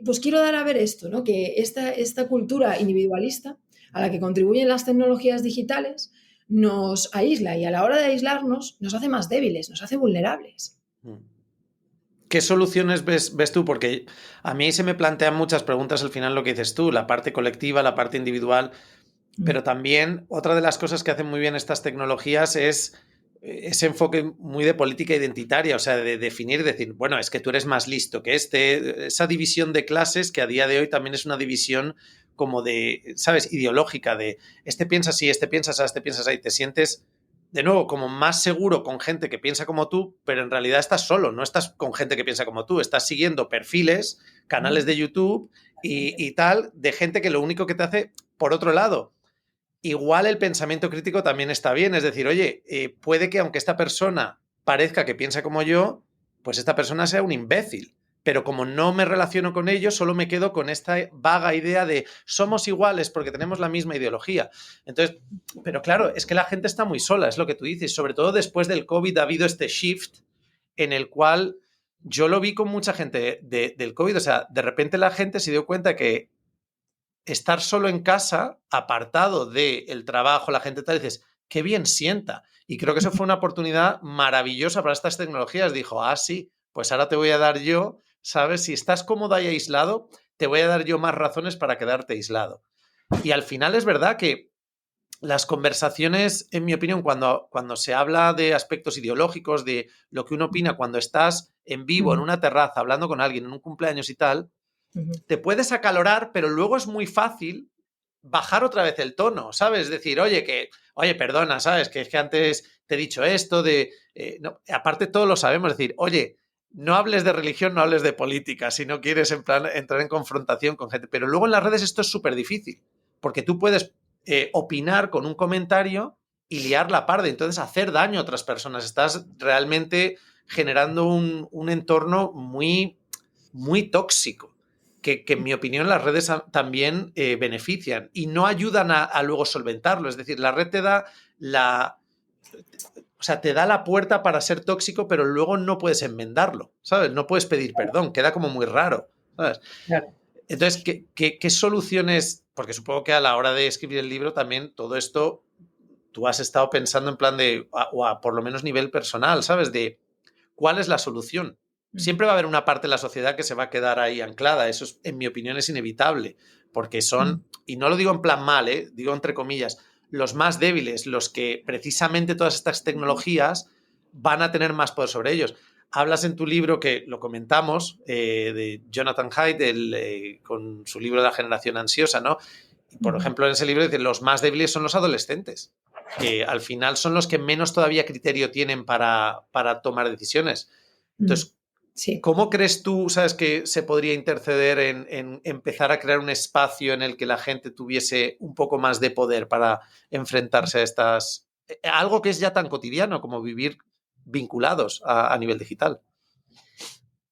pues quiero dar a ver esto, ¿no? Que esta cultura individualista a la que contribuyen las tecnologías digitales nos aísla y a la hora de aislarnos nos hace más débiles, nos hace vulnerables. ¿Qué soluciones ves tú? Porque a mí se me plantean muchas preguntas al final lo que dices tú, la parte colectiva, la parte individual, pero también otra de las cosas que hacen muy bien estas tecnologías es ese enfoque muy de política identitaria, o sea, de definir, decir, bueno, es que tú eres más listo que esa división de clases que a día de hoy también es una división como de, ¿sabes?, ideológica, de este piensa así, este piensa así, este piensa así, te sientes de nuevo como más seguro con gente que piensa como tú, pero en realidad estás solo, no estás con gente que piensa como tú, estás siguiendo perfiles, canales de YouTube y tal, de gente que lo único que te hace, por otro lado, igual el pensamiento crítico también está bien, es decir, oye, puede que aunque esta persona parezca que piensa como yo, pues esta persona sea un imbécil, pero como no me relaciono con ellos, solo me quedo con esta vaga idea de somos iguales porque tenemos la misma ideología. Entonces, pero claro, es que la gente está muy sola, es lo que tú dices, sobre todo después del COVID ha habido este shift en el cual yo lo vi con mucha gente del COVID, o sea, de repente la gente se dio cuenta que estar solo en casa, apartado del trabajo, la gente tal, dices, qué bien sienta. Y creo que eso fue una oportunidad maravillosa para estas tecnologías. Dijo, sí, pues ahora te voy a dar yo, ¿sabes? Si estás cómodo y aislado, te voy a dar yo más razones para quedarte aislado. Y al final es verdad que las conversaciones, en mi opinión, cuando se habla de aspectos ideológicos, de lo que uno opina cuando estás en vivo, en una terraza, hablando con alguien, en un cumpleaños y tal, te puedes acalorar, pero luego es muy fácil bajar otra vez el tono, ¿sabes? Decir, oye, perdona, ¿sabes? Que es que antes te he dicho esto de... no, aparte todos lo sabemos, decir, oye, no hables de religión, no hables de política, si no quieres en plan entrar en confrontación con gente. Pero luego en las redes esto es súper difícil, porque tú puedes opinar con un comentario y liar la parda, entonces hacer daño a otras personas. Estás realmente generando un entorno muy, muy tóxico. Que en mi opinión las redes también benefician y no ayudan a luego solventarlo. Es decir, la red te da o sea, te da la puerta para ser tóxico, pero luego no puedes enmendarlo, ¿sabes? No puedes pedir perdón, queda como muy raro, ¿sabes? Claro. Entonces, ¿qué soluciones? Porque supongo que a la hora de escribir el libro también todo esto tú has estado pensando en plan de, o a por lo menos nivel personal, ¿sabes? De cuál es la solución. Siempre va a haber una parte de la sociedad que se va a quedar ahí anclada. Eso, en mi opinión, es inevitable. Porque son, y no lo digo en plan mal, digo entre comillas, los más débiles, los que precisamente todas estas tecnologías van a tener más poder sobre ellos. Hablas en tu libro, que lo comentamos, de Jonathan Haidt, con su libro de la generación ansiosa, ¿no? Y por ejemplo, en ese libro dice, los más débiles son los adolescentes. que al final son los que menos todavía criterio tienen para tomar decisiones. Entonces, sí. ¿Cómo crees tú, sabes, que se podría interceder en empezar a crear un espacio en el que la gente tuviese un poco más de poder para enfrentarse a algo que es ya tan cotidiano como vivir vinculados a nivel digital?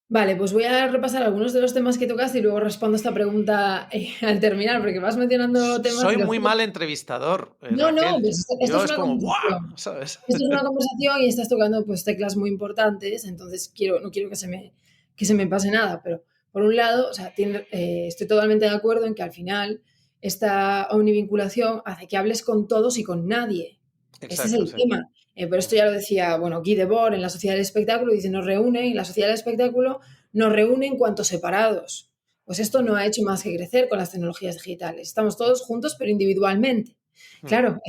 Vale, pues voy a repasar algunos de los temas que tocaste y luego respondo esta pregunta al terminar, porque vas mencionando temas Soy y los... muy mal entrevistador, No, no, Raquel. pues esto Yo es es una como, ¡guau! conversación. ¿Sabes? Esto es una conversación y estás tocando pues teclas muy importantes, entonces no quiero que se me pase nada, pero por un lado, o sea, estoy totalmente de acuerdo en que al final esta omnivinculación hace que hables con todos y con nadie. Ese es Exacto, el sí. tema. Pero esto ya lo decía, bueno, Guy Debord en La Sociedad del Espectáculo, dice, nos reúne, y la Sociedad del Espectáculo nos reúne en cuanto separados. Pues esto no ha hecho más que crecer con las tecnologías digitales. Estamos todos juntos, pero individualmente. Claro,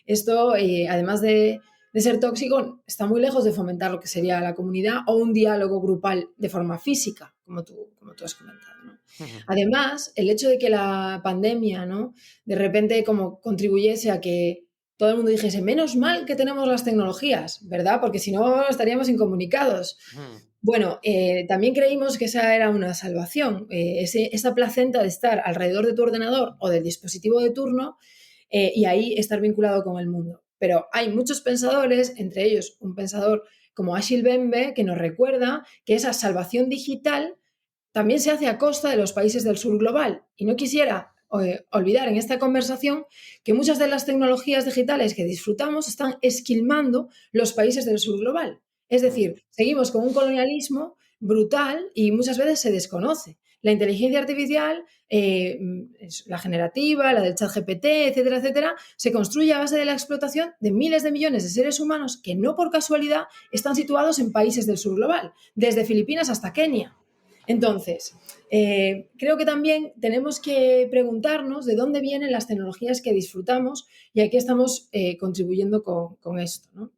esto, además de ser tóxico, está muy lejos de fomentar lo que sería la comunidad o un diálogo grupal de forma física, como tú has comentado, ¿no? Además, el hecho de que la pandemia, ¿no? De repente como contribuyese a que todo el mundo dijese, menos mal que tenemos las tecnologías, ¿verdad? Porque si no estaríamos incomunicados. Bueno, también creímos que esa era una salvación, esa placenta de estar alrededor de tu ordenador o del dispositivo de turno y ahí estar vinculado con el mundo. Pero hay muchos pensadores, entre ellos un pensador como Achille Mbembe, que nos recuerda que esa salvación digital también se hace a costa de los países del sur global. Y no quisiera olvidar en esta conversación que muchas de las tecnologías digitales que disfrutamos están esquilmando los países del sur global. Es decir, seguimos con un colonialismo brutal y muchas veces se desconoce. La inteligencia artificial, la generativa, la del chat GPT, etcétera, etcétera, se construye a base de la explotación de miles de millones de seres humanos que no por casualidad están situados en países del sur global, desde Filipinas hasta Kenia. Entonces, creo que también tenemos que preguntarnos de dónde vienen las tecnologías que disfrutamos y a qué estamos contribuyendo con esto, ¿no?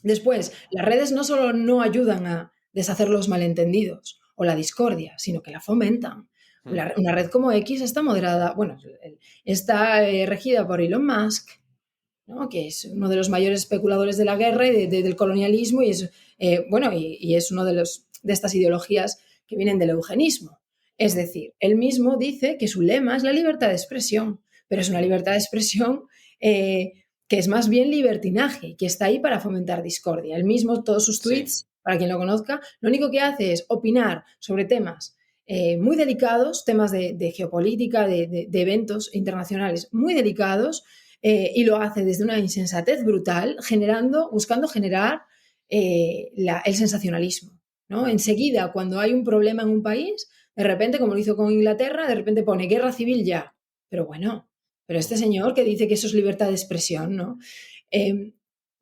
Después, las redes no solo no ayudan a deshacer los malentendidos o la discordia, sino que la fomentan. Una red como X está moderada, bueno, está regida por Elon Musk, ¿no? Que es uno de los mayores especuladores de la guerra y del colonialismo y es, bueno, y es uno de estas ideologías que vienen del eugenismo. Es decir, él mismo dice que su lema es la libertad de expresión, pero es una libertad de expresión que es más bien libertinaje, que está ahí para fomentar discordia. Él mismo, todos sus tweets, sí, para quien lo conozca, lo único que hace es opinar sobre temas muy delicados, temas de geopolítica, de eventos internacionales muy delicados, y lo hace desde una insensatez brutal, buscando generar el sensacionalismo, ¿no? Enseguida, cuando hay un problema en un país, de repente, como lo hizo con Inglaterra, de repente pone guerra civil ya. Pero bueno, pero este señor que dice que eso es libertad de expresión, ¿no?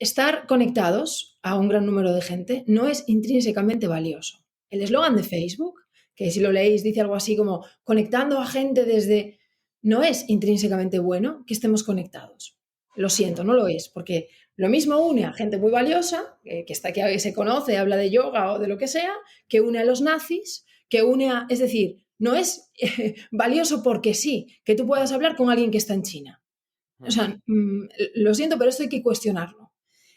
Estar conectados a un gran número de gente no es intrínsecamente valioso. El eslogan de Facebook, que si lo leéis dice algo así como conectando a gente desde... No es intrínsecamente bueno que estemos conectados. Lo siento, no lo es, porque lo mismo une a gente muy valiosa, que se conoce, habla de yoga o de lo que sea, que une a los nazis, que une a... Es decir, no es valioso porque sí, que tú puedas hablar con alguien que está en China. O sea, lo siento, pero esto hay que cuestionarlo.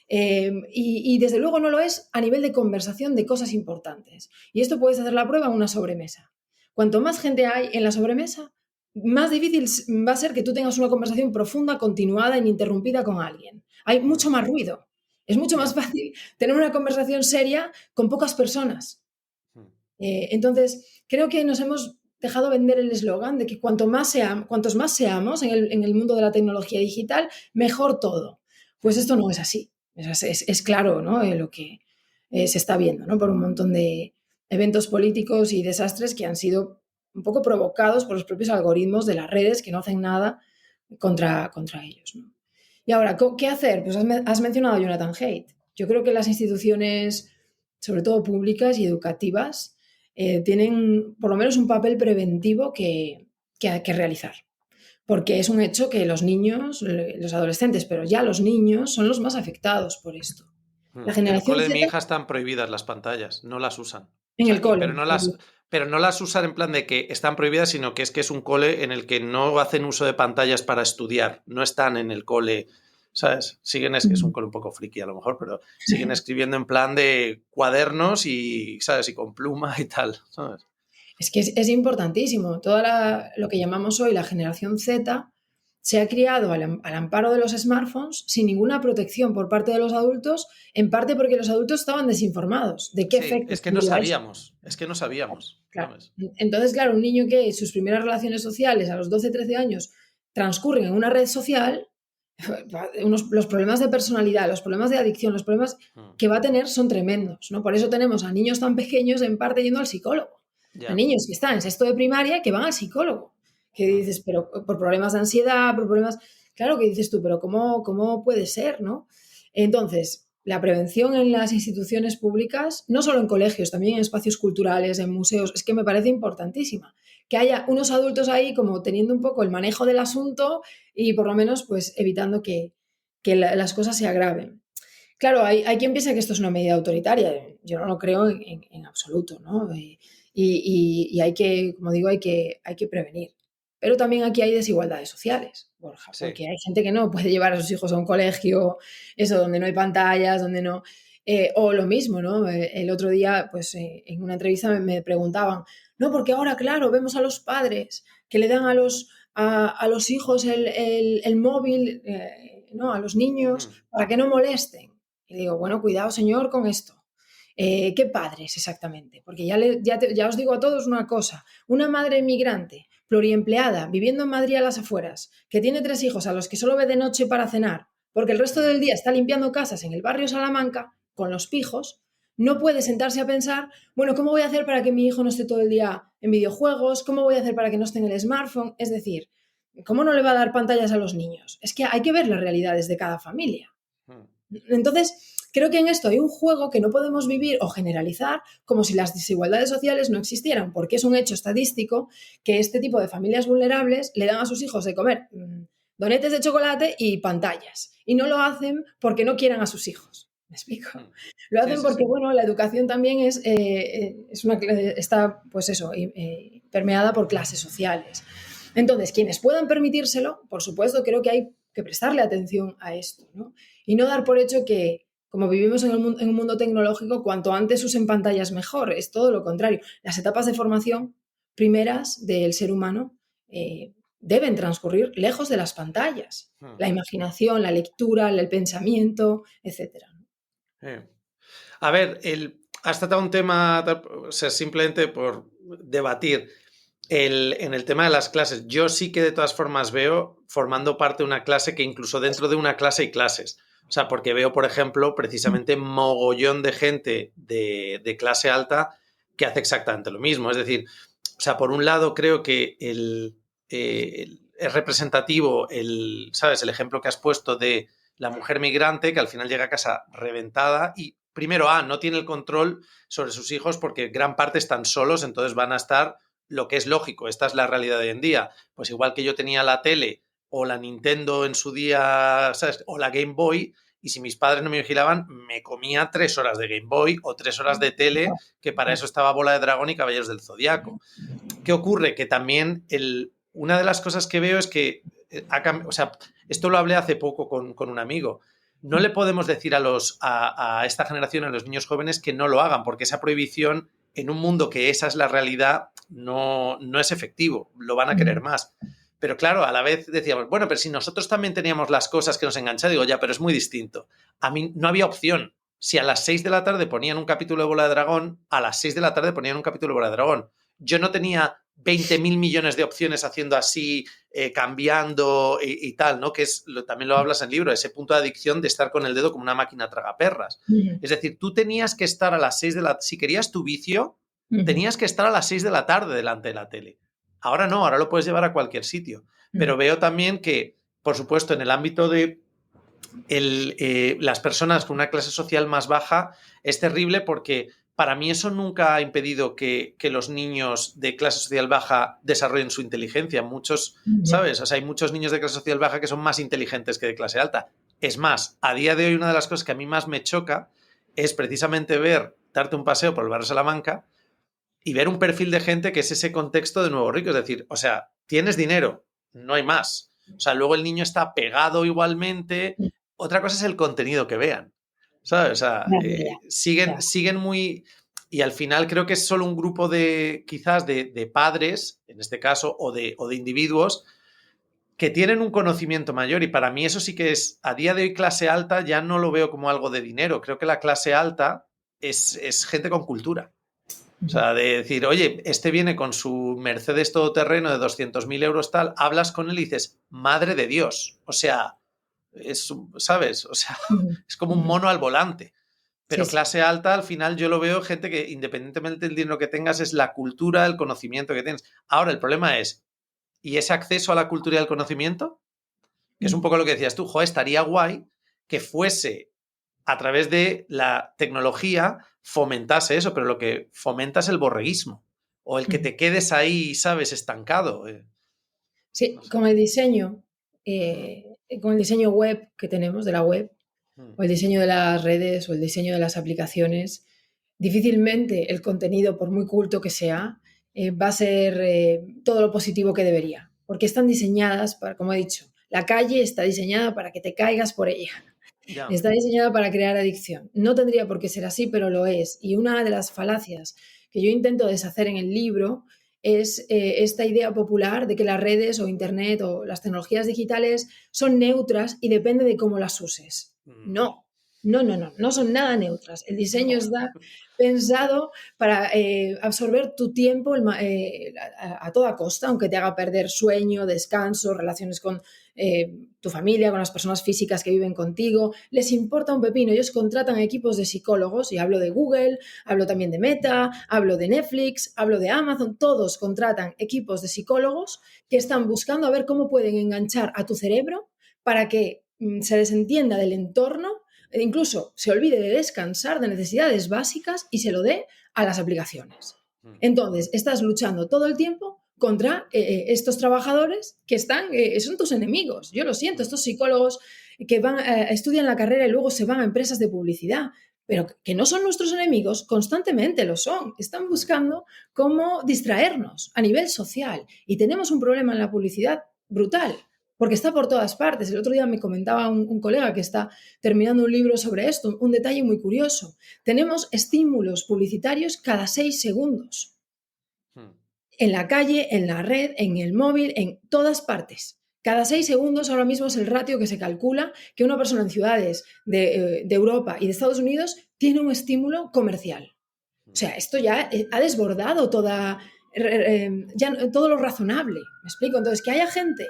Y desde luego no lo es a nivel de conversación de cosas importantes. Y esto puedes hacer la prueba en una sobremesa. Cuanto más gente hay en la sobremesa, más difícil va a ser que tú tengas una conversación profunda, continuada, ininterrumpida con alguien. Hay mucho más ruido. Es mucho más fácil tener una conversación seria con pocas personas. Entonces, creo que nos hemos dejado vender el eslogan de que cuantos más seamos en el mundo de la tecnología digital, mejor todo. Pues esto no es así. Es claro, ¿no? Lo que se está viendo, ¿no? Por un montón de eventos políticos y desastres que han sido un poco provocados por los propios algoritmos de las redes que no hacen nada contra ellos, ¿no? Y ahora, ¿qué hacer? Pues has mencionado a Jonathan Haidt. Yo creo que las instituciones, sobre todo públicas y educativas, tienen por lo menos un papel preventivo que realizar. Porque es un hecho que los niños, los adolescentes, pero ya los niños son los más afectados por esto. La En el generación cole de mi Z hija están prohibidas las pantallas, no las usan. O en sea, el cole. pero no las usan en plan de que están prohibidas, sino que es un cole en el que no hacen uso de pantallas para estudiar, no están en el cole, ¿sabes? Siguen, es un cole un poco friki a lo mejor, pero siguen escribiendo en plan de cuadernos y, ¿sabes? Y con pluma y tal, ¿sabes? Es que es importantísimo. Lo que llamamos hoy la generación Z se ha criado al amparo de los smartphones sin ninguna protección por parte de los adultos, en parte porque los adultos estaban desinformados de qué Sí, efectos es que no sabíamos, Claro. ¿sabes? Entonces, claro, un niño que sus primeras relaciones sociales a los 12, 13 años transcurren en una red social, los problemas de personalidad, los problemas de adicción, los problemas que va a tener son tremendos, ¿no? Por eso tenemos a niños tan pequeños en parte yendo al psicólogo. A Ya. niños que están en sexto de primaria que van al psicólogo. Que dices, pero por problemas de ansiedad, por problemas... Claro que dices tú, pero ¿cómo puede ser, no? Entonces, la prevención en las instituciones públicas, no solo en colegios, también en espacios culturales, en museos, es que me parece importantísima. Que haya unos adultos ahí como teniendo un poco el manejo del asunto y por lo menos pues evitando que las cosas se agraven. Claro, hay quien piensa que esto es una medida autoritaria. Yo no lo creo en absoluto, ¿no? Y hay que, como digo, hay que prevenir. Pero también aquí hay desigualdades sociales, Borja, Sí. porque hay gente que no puede llevar a sus hijos a un colegio, eso, donde no hay pantallas, donde no... o lo mismo, ¿no? El otro día, pues en una entrevista me preguntaban, no, porque ahora, claro, vemos a los padres que le dan a los hijos el móvil, ¿no? A los niños, para que no molesten. Y digo, bueno, cuidado, señor, con esto. ¿Qué padres exactamente? Porque ya os digo a todos una cosa, una madre inmigrante, pluriempleada, viviendo en Madrid a las afueras, que tiene 3 hijos a los que solo ve de noche para cenar, porque el resto del día está limpiando casas en el barrio Salamanca con los pijos, no puede sentarse a pensar, bueno, ¿cómo voy a hacer para que mi hijo no esté todo el día en videojuegos? ¿Cómo voy a hacer para que no esté en el smartphone? Es decir, ¿cómo no le va a dar pantallas a los niños? Es que hay que ver las realidades de cada familia. Entonces, creo que en esto hay un juego que no podemos vivir o generalizar como si las desigualdades sociales no existieran, porque es un hecho estadístico que este tipo de familias vulnerables le dan a sus hijos de comer donetes de chocolate y pantallas. Y no lo hacen porque no quieran a sus hijos. ¿Me explico? Lo Sí, hacen sí, porque, sí. bueno, la educación también está, pues eso, permeada por clases sociales. Entonces, quienes puedan permitírselo, por supuesto, creo que hay que prestarle atención a esto, ¿no? Y no dar por hecho que, como vivimos en un mundo tecnológico, cuanto antes usen pantallas mejor. Es todo lo contrario. Las etapas de formación primeras del ser humano deben transcurrir lejos de las pantallas. La imaginación, la lectura, el pensamiento, etc. A ver, has tratado un tema, o sea, simplemente por debatir en el tema de las clases. Yo sí que de todas formas veo formando parte de una clase que incluso dentro de una clase hay clases. O sea, porque veo, por ejemplo, precisamente mogollón de gente de clase alta que hace exactamente lo mismo. Es decir, o sea, por un lado creo que es representativo ¿sabes? El ejemplo que has puesto de la mujer migrante que al final llega a casa reventada y primero, no tiene el control sobre sus hijos porque gran parte están solos, entonces van a estar lo que es lógico. Esta es la realidad de hoy en día. Pues igual que yo tenía la tele o la Nintendo en su día, ¿sabes? O la Game Boy, y si mis padres no me vigilaban, me comía 3 horas de Game Boy o 3 horas de tele, que para eso estaba Bola de Dragón y Caballeros del Zodiaco. ¿Qué ocurre? Que también una de las cosas que veo es que, o sea, esto lo hablé hace poco con un amigo. No le podemos decir a esta generación, a los niños jóvenes, que no lo hagan, porque esa prohibición en un mundo que esa es la realidad no es efectivo, lo van a querer más. Pero claro, a la vez decíamos, bueno, pero si nosotros también teníamos las cosas que nos enganchan, digo, ya, pero es muy distinto. A mí no había opción. Si a las 6 de la tarde ponían un capítulo de Bola de Dragón, a las 6 de la tarde ponían un capítulo de Bola de Dragón. Yo no tenía 20.000 millones de opciones haciendo así, cambiando y tal, ¿no? Que también lo hablas en el libro, ese punto de adicción de estar con el dedo como una máquina tragaperras. Es decir, tú tenías que estar a las 6 de la... Si querías tu vicio, tenías que estar a las 6 de la tarde delante de la tele. Ahora no, ahora lo puedes llevar a cualquier sitio. Pero veo también que, por supuesto, en el ámbito de las personas con una clase social más baja, es terrible porque para mí eso nunca ha impedido que los niños de clase social baja desarrollen su inteligencia. Muchos, ¿sabes? O sea, hay muchos niños de clase social baja que son más inteligentes que de clase alta. Es más, a día de hoy una de las cosas que a mí más me choca es precisamente darte un paseo por el barrio Salamanca y ver un perfil de gente que es ese contexto de nuevo rico. Es decir, o sea, tienes dinero, no hay más. O sea, luego el niño está pegado igualmente, otra cosa es el contenido que vean, ¿sabes? O sea, Ya, ya, ya. siguen muy... Y al final creo que es solo un grupo de, quizás, de padres, en este caso, o de individuos que tienen un conocimiento mayor. Y para mí eso sí que es, a día de hoy, clase alta, ya no lo veo como algo de dinero. Creo que la clase alta es gente con cultura. O Ujú. sea, de decir, oye, este viene con su Mercedes todoterreno de 200.000 euros tal, hablas con él y dices, madre de Dios. O sea, ¿sabes? O sea, Ujú, es como un ujú. mono al volante. Sí, Pero sí. clase alta, al final yo lo veo gente que independientemente del dinero que tengas, es la cultura, el conocimiento que tienes. Ahora, el problema es, ¿y ese acceso a la cultura y al conocimiento? Que es un Ujú, poco lo que decías tú, joder, estaría guay que fuese a través de la tecnología fomentase eso, pero lo que fomenta es el borreguismo o el que ujú. te quedes ahí, ¿sabes?, estancado. Sí, No sé. eh, con el diseño web que tenemos, de la web, Mm, o el diseño de las redes, o el diseño de las aplicaciones, difícilmente el contenido, por muy culto que sea, va a ser todo lo positivo que debería, porque están diseñadas para, como he dicho, la calle está diseñada para que te caigas por ella. ya. Está diseñada para crear adicción. No tendría por qué ser así, pero lo es. Y una de las falacias que yo intento deshacer en el libro es esta idea popular de que las redes o Internet o las tecnologías digitales son neutras y depende de cómo las uses. Mm, No, no son nada neutras. El diseño no. está pensado para absorber tu tiempo a toda costa, aunque te haga perder sueño, descanso, relaciones con tu familia, con las personas físicas que viven contigo, les importa un pepino. Ellos contratan equipos de psicólogos, y hablo de Google, hablo también de Meta, hablo de Netflix, hablo de Amazon, todos contratan equipos de psicólogos que están buscando a ver cómo pueden enganchar a tu cerebro para que se desentienda del entorno e incluso se olvide de descansar, de necesidades básicas y se lo dé a las aplicaciones. Mm, Entonces, estás luchando todo el tiempo contra estos trabajadores que son tus enemigos. Yo lo siento, mm, estos psicólogos que estudian la carrera y luego se van a empresas de publicidad, pero que no son nuestros enemigos, constantemente lo son. Están mm, buscando cómo distraernos a nivel social. Y tenemos un problema en la publicidad brutal, porque está por todas partes. El otro día me comentaba un colega que está terminando un libro sobre esto, un detalle muy curioso. Tenemos estímulos publicitarios cada 6 segundos mm. en la calle, en la red, en el móvil, en todas partes. Cada 6 segundos ahora mismo es el ratio que se calcula que una persona en ciudades de Europa y de Estados Unidos tiene un estímulo comercial. O sea, esto ya ha desbordado ya todo lo razonable. ¿Me explico? Entonces, que haya gente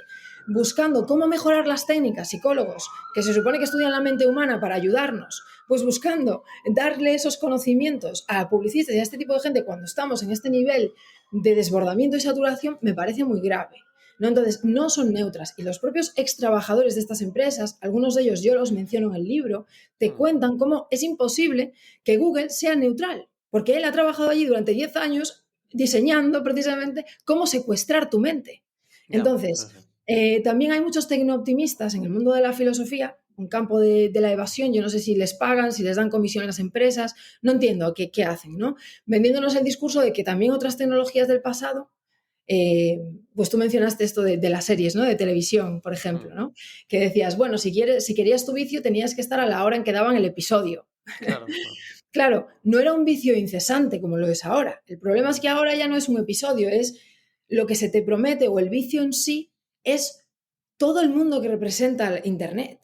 buscando cómo mejorar las técnicas, psicólogos, que se supone que estudian la mente humana para ayudarnos, pues buscando darle esos conocimientos a publicistas y a este tipo de gente cuando estamos en este nivel de desbordamiento y saturación, me parece muy grave. ¿No? Entonces, no son neutras. Y los propios ex trabajadores de estas empresas, algunos de ellos yo los menciono en el libro, te Mm. cuentan cómo es imposible que Google sea neutral, porque él ha trabajado allí durante 10 años diseñando precisamente cómo secuestrar tu mente. Ya, sí, Entonces, sí. también hay muchos tecnooptimistas en el mundo de la filosofía, un campo de la evasión. Yo no sé si les pagan, si les dan comisión a las empresas, no entiendo qué hacen, ¿no? Vendiéndonos el discurso de que también otras tecnologías del pasado, pues tú mencionaste esto de las series, ¿no? De televisión, por Mm, ejemplo, ¿no? Que decías, bueno, si querías tu vicio tenías que estar a la hora en que daban el episodio. claro. Claro. Claro, no era un vicio incesante como lo es ahora. El problema es Mm, que ahora ya no es un episodio, es lo que se te promete, o el vicio en sí es todo el mundo que representa Internet.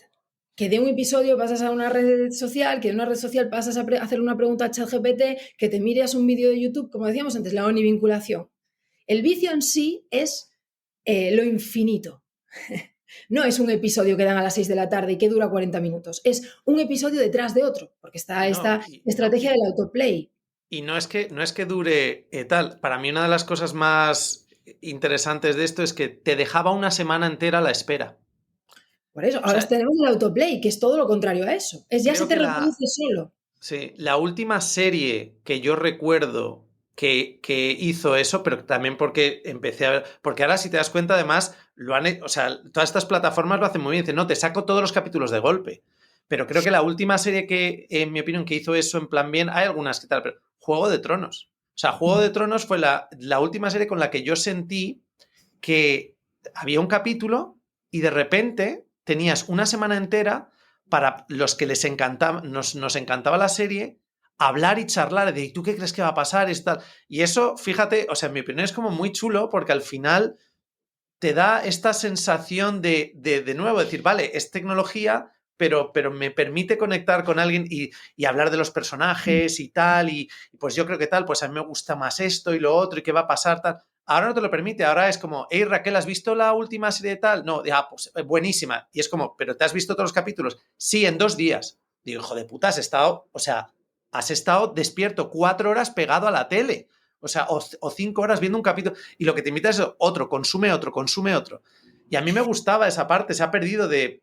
Que de un episodio pasas a una red social, que de una red social pasas a hacer una pregunta a ChatGPT, que te mires un vídeo de YouTube, como decíamos antes, la omnivinculación. El vicio en sí es lo infinito. No es un episodio que dan a las 6 de la tarde y que dura 40 minutos. Es un episodio detrás de otro, porque está no, esta estrategia del autoplay. y no es que dure tal. Para mí una de las cosas más interesantes de esto es que te dejaba una semana entera a la espera. Por eso, O ahora sea, tenemos el autoplay, que es todo lo contrario a eso. Ya se creo te que la, reproduce solo. sí, la última serie que yo recuerdo que hizo eso, pero también porque empecé a ver, porque ahora si te das cuenta además, o sea, todas estas plataformas lo hacen muy bien, dicen, no, te saco todos los capítulos de golpe. Pero creo que la última serie que, en mi opinión, que hizo eso en plan bien, hay algunas que tal, pero Juego de Tronos. O sea, Juego de Tronos fue la última serie con la que yo sentí que había un capítulo y de repente tenías una semana entera para los que les encantaba, nos encantaba la serie, hablar y charlar de ¿y tú qué crees que va a pasar? Y eso, fíjate, o sea, en mi opinión es como muy chulo porque al final te da esta sensación de nuevo, decir, vale, es tecnología, pero me permite conectar con alguien y hablar de los personajes y tal, y pues yo creo que tal, pues a mí me gusta más esto y lo otro, y qué va a pasar, tal. Ahora no te lo permite, ahora es como, hey Raquel, ¿has visto la última serie de tal? No, pues buenísima. Y es como, ¿pero te has visto todos los capítulos? Sí, en 2 días. Digo, hijo de puta, has estado, o sea, has estado despierto 4 horas pegado a la tele. O sea, o 5 horas viendo un capítulo. Y lo que te invita es otro, consume otro, consume otro. Y a mí me gustaba esa parte, se ha perdido de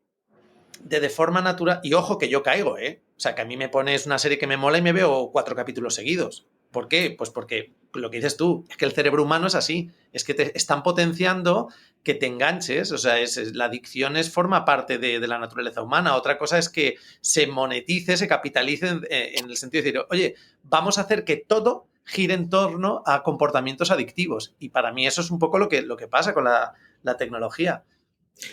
forma natural. Y ojo que yo caigo, ¿eh? O sea, que a mí me pones una serie que me mola y me veo 4 capítulos seguidos. ¿Por qué? Pues porque lo que dices tú, es que el cerebro humano es así. Es que te están potenciando que te enganches. O sea, la adicción forma parte de la naturaleza humana. Otra cosa es que se monetice, se capitalice en el sentido de decir, oye, vamos a hacer que todo gire en torno a comportamientos adictivos. Y para mí eso es un poco lo que pasa con la tecnología.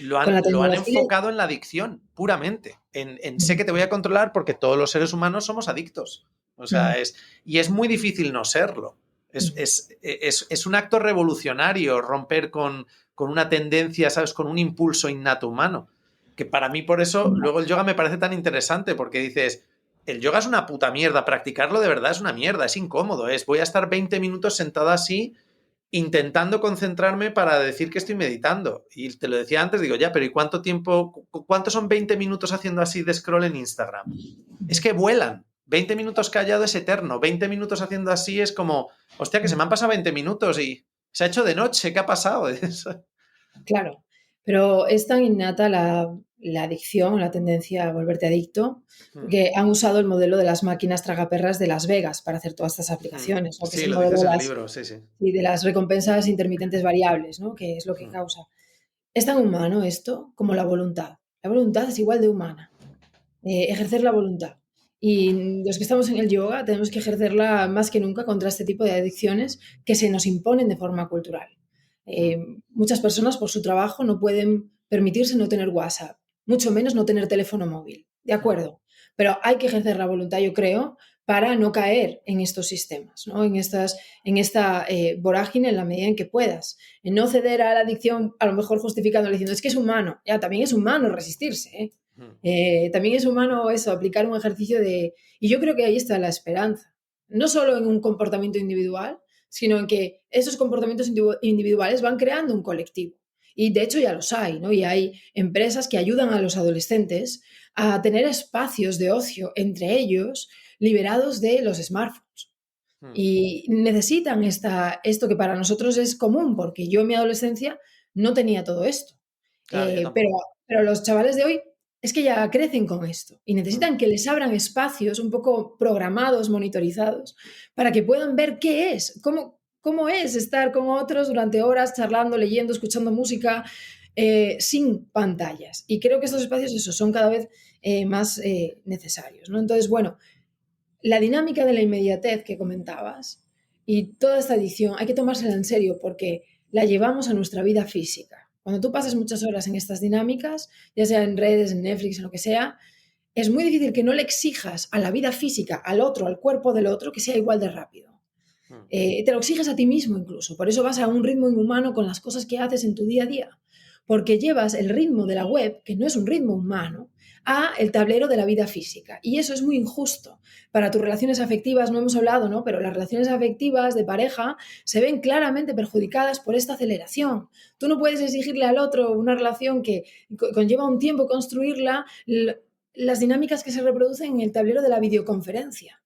Lo Con han, la lo han tecnología. enfocado en la adicción, puramente. En sé que te voy a controlar porque todos los seres humanos somos adictos. O sea, y es muy difícil no serlo. Es un acto revolucionario romper con una tendencia, ¿sabes? Con un impulso innato humano. Que para mí, por eso, luego el yoga me parece tan interesante, porque dices, el yoga es una puta mierda, practicarlo de verdad es una mierda, es incómodo, voy a estar 20 minutos sentado así intentando concentrarme para decir que estoy meditando. Y te lo decía antes, digo, ya, pero ¿y cuánto tiempo, cuánto son 20 minutos haciendo así de scroll en Instagram? Es que vuelan. 20 minutos callado es eterno. 20 minutos haciendo así es como, hostia, que se me han pasado 20 minutos y se ha hecho de noche. ¿Qué ha pasado? Claro, pero es tan innata la adicción, la tendencia a volverte adicto, que han usado el modelo de las máquinas tragaperras de Las Vegas para hacer todas estas aplicaciones, ¿no? Que es Sí, el lo modelo dices en el libro, sí, sí. de las recompensas intermitentes variables, ¿no? Que es lo que causa. Es tan humano esto como la voluntad. La voluntad es igual de humana. Ejercer la voluntad. Y los que estamos en el yoga tenemos que ejercerla más que nunca contra este tipo de adicciones que se nos imponen de forma cultural. Muchas personas por su trabajo no pueden permitirse no tener WhatsApp, mucho menos no tener teléfono móvil. De acuerdo, pero hay que ejercer la voluntad, yo creo, para no caer en estos sistemas, ¿no? en esta vorágine en la medida en que puedas. En no ceder a la adicción, a lo mejor justificándole diciendo, es que es humano. Ya, también es humano resistirse, ¿eh? También es humano eso, aplicar un ejercicio de... Y yo creo que ahí está la esperanza. No solo en un comportamiento individual, sino en que esos comportamientos individuales van creando un colectivo. Y de hecho ya los hay, ¿no? Y hay empresas que ayudan a los adolescentes a tener espacios de ocio entre ellos liberados de los smartphones. Y necesitan esto que para nosotros es común, porque yo en mi adolescencia no tenía todo esto. Claro, yo Pero, tampoco. pero los chavales de hoy es que ya crecen con esto y necesitan que les abran espacios un poco programados, monitorizados, para que puedan ver qué es, cómo es estar con otros durante horas charlando, leyendo, escuchando música, sin pantallas. Y creo que estos espacios eso, son cada vez más necesarios, ¿no? Entonces, bueno, la dinámica de la inmediatez que comentabas y toda esta adicción hay que tomársela en serio porque la llevamos a nuestra vida física. Cuando tú pasas muchas horas en estas dinámicas, ya sea en redes, en Netflix, en lo que sea, es muy difícil que no le exijas a la vida física, al otro, al cuerpo del otro, que sea igual de rápido. Te lo exiges a ti mismo incluso. Por eso vas a un ritmo inhumano con las cosas que haces en tu día a día. Porque llevas el ritmo de la web, que no es un ritmo humano, a el tablero de la vida física. Y eso es muy injusto. Para tus relaciones afectivas, no hemos hablado, ¿no? Pero las relaciones afectivas de pareja se ven claramente perjudicadas por esta aceleración. Tú no puedes exigirle al otro una relación que conlleva un tiempo construirla, las dinámicas que se reproducen en el tablero de la videoconferencia.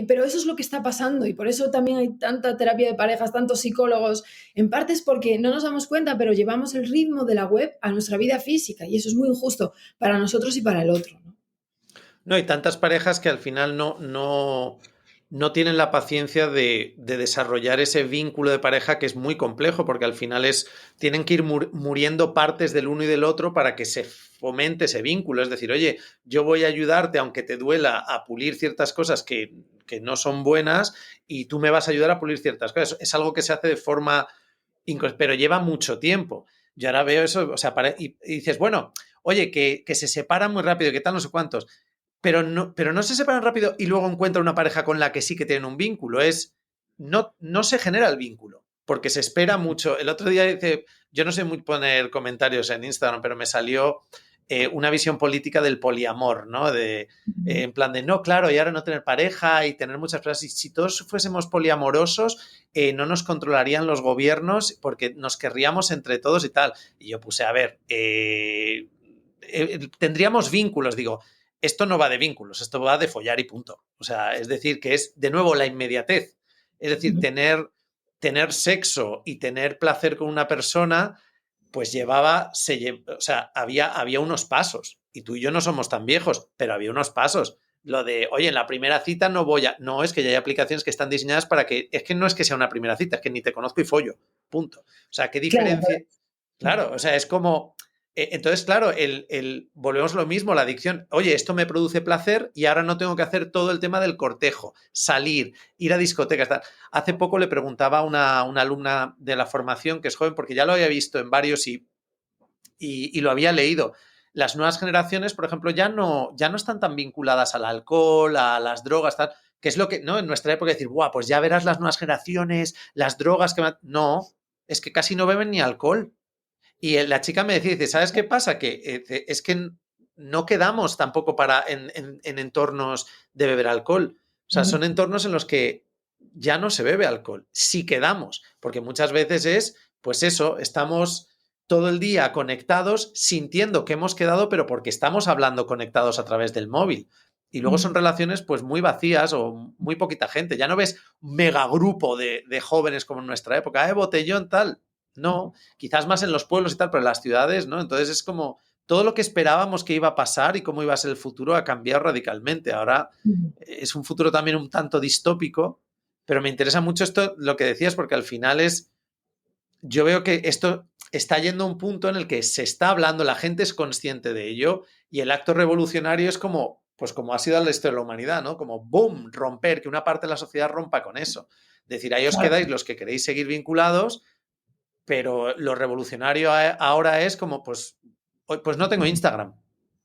Pero eso es lo que está pasando y por eso también hay tanta terapia de parejas, tantos psicólogos. En parte es porque no nos damos cuenta, pero llevamos el ritmo de la web a nuestra vida física y eso es muy injusto para nosotros y para el otro, ¿no? No, hay tantas parejas que al final no tienen la paciencia de desarrollar ese vínculo de pareja que es muy complejo, porque al final tienen que ir muriendo partes del uno y del otro para que se fomente ese vínculo. Es decir, oye, yo voy a ayudarte, aunque te duela, a pulir ciertas cosas que no son buenas y tú me vas a ayudar a pulir ciertas cosas. Es algo que se hace de forma, pero lleva mucho tiempo. Yo ahora veo eso, o sea, y dices, bueno, oye, que se separan muy rápido, que tal, no sé cuántos, pero no se separan rápido y luego encuentran una pareja con la que sí que tienen un vínculo. No se genera el vínculo, porque se espera mucho. El otro día dice, yo no sé muy poner comentarios en Instagram, pero me salió una visión política del poliamor, ¿no? En plan de, no, claro, y ahora no tener pareja y tener muchas personas. Y si todos fuésemos poliamorosos, no nos controlarían los gobiernos porque nos querríamos entre todos y tal. Y yo puse, a ver, tendríamos vínculos, digo, esto no va de vínculos, esto va de follar y punto. O sea, es decir, que es de nuevo la inmediatez. Es decir, tener sexo y tener placer con una persona, pues o sea, había unos pasos. Y tú y yo no somos tan viejos, pero había unos pasos. Lo de, oye, en la primera cita no voy a... No, es que ya hay aplicaciones que están diseñadas para que... Es que no es que sea una primera cita, es que ni te conozco y follo. Punto. O sea, ¿qué Claro, diferencia? Claro, o sea, es como... Entonces, claro, volvemos a lo mismo, la adicción. Oye, esto me produce placer y ahora no tengo que hacer todo el tema del cortejo, salir, ir a discotecas. Tal. Hace poco le preguntaba a una alumna de la formación que es joven, porque ya lo había visto en varios y lo había leído. Las nuevas generaciones, por ejemplo, ya no están tan vinculadas al alcohol, a las drogas, tal, que es lo que, ¿no? En nuestra época decir, guau, pues ya verás las nuevas generaciones, las drogas que... No, es que casi no beben ni alcohol. Y la chica me decía, dice, ¿sabes qué pasa? Que es que no quedamos tampoco en entornos de beber alcohol. O sea, son entornos en los que ya no se bebe alcohol. Sí quedamos, porque muchas veces pues eso, estamos todo el día conectados, sintiendo que hemos quedado, pero porque estamos hablando conectados a través del móvil. Y luego son relaciones pues muy vacías o muy poquita gente. Ya no ves un megagrupo de jóvenes como en nuestra época, botellón, tal. No, quizás más en los pueblos y tal, pero en las ciudades, ¿no? Entonces es como todo lo que esperábamos que iba a pasar y cómo iba a ser el futuro ha cambiado radicalmente. Ahora es un futuro también un tanto distópico, pero me interesa mucho esto, lo que decías, porque al final yo veo que esto está yendo a un punto en el que se está hablando, la gente es consciente de ello y el acto revolucionario es como, pues como ha sido la historia de la humanidad, ¿no? Como boom, romper, que una parte de la sociedad rompa con eso. Decir, ahí os quedáis los que queréis seguir vinculados, pero lo revolucionario ahora es como, pues no tengo Instagram.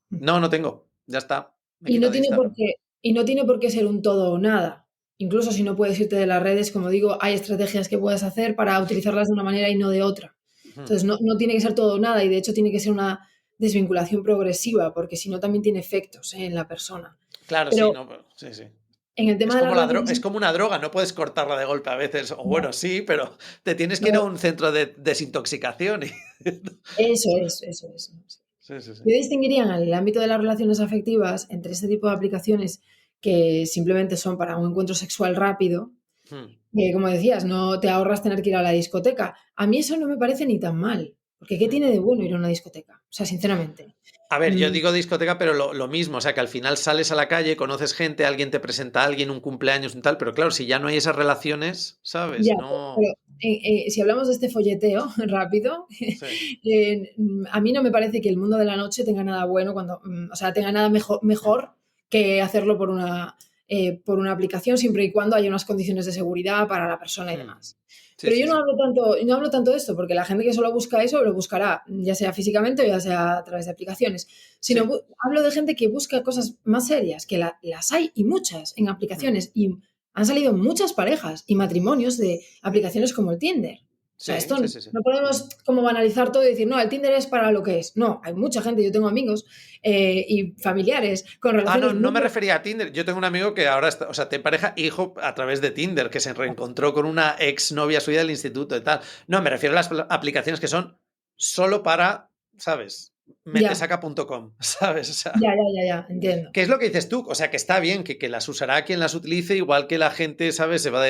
No tengo. Ya está. Me he Y no quitado de tiene por Instagram. qué, y no tiene por qué ser un todo o nada. Incluso si no puedes irte de las redes, como digo, hay estrategias que puedes hacer para utilizarlas de una manera y no de otra. Entonces, no tiene que ser todo o nada y de hecho tiene que ser una desvinculación progresiva, porque si no también tiene efectos en la persona. Claro, sí, Pero no, sí, sí. en el tema de las Es relaciones, como una droga, no puedes cortarla de golpe a veces. O no, bueno, sí, pero te tienes que ir a no, un centro de desintoxicación. eso es, eso es. Sí, sí, sí. Yo distinguiría en el ámbito de las relaciones afectivas entre este tipo de aplicaciones que simplemente son para un encuentro sexual rápido, Hmm. que como decías, no te ahorras tener que ir a la discoteca. A mí eso no me parece ni tan mal, porque ¿qué Hmm. tiene de bueno ir a una discoteca? O sea, sinceramente. A ver, yo Mm, digo discoteca, pero lo mismo, o sea, que al final sales a la calle, conoces gente, alguien te presenta a alguien, un cumpleaños, un tal, pero claro, si ya no hay esas relaciones, ¿sabes? ya, No. pero si hablamos de este folleteo rápido, Sí. a mí no me parece que el mundo de la noche tenga nada bueno o sea, tenga nada mejor que hacerlo por una aplicación, siempre y cuando haya unas condiciones de seguridad para la persona y Hmm. demás. Sí, Pero yo sí, sí. no hablo tanto de esto, porque la gente que solo busca eso lo buscará, ya sea físicamente o ya sea a través de aplicaciones. Sino Sí. hablo de gente que busca cosas más serias, que las hay y muchas en Hmm. aplicaciones. Y han salido muchas parejas y matrimonios de aplicaciones como el Tinder. O sea, Sí, esto sí, sí, sí. no podemos como banalizar todo y decir, no, el Tinder es para lo que es. No, hay mucha gente, yo tengo amigos y familiares con Ah, no, relaciones no muy... me refería a Tinder. Yo tengo un amigo que ahora está, o sea, te pareja hijo a través de Tinder, que se reencontró con una ex novia suya del instituto y tal. No, me refiero a las aplicaciones que son solo para, ¿sabes? Ya, Metesaca.com, ¿sabes? O sea, ya, entiendo. ¿qué es lo que dices tú? O sea, que está bien, que las usará quien las utilice, igual que la gente, ¿sabes? Se va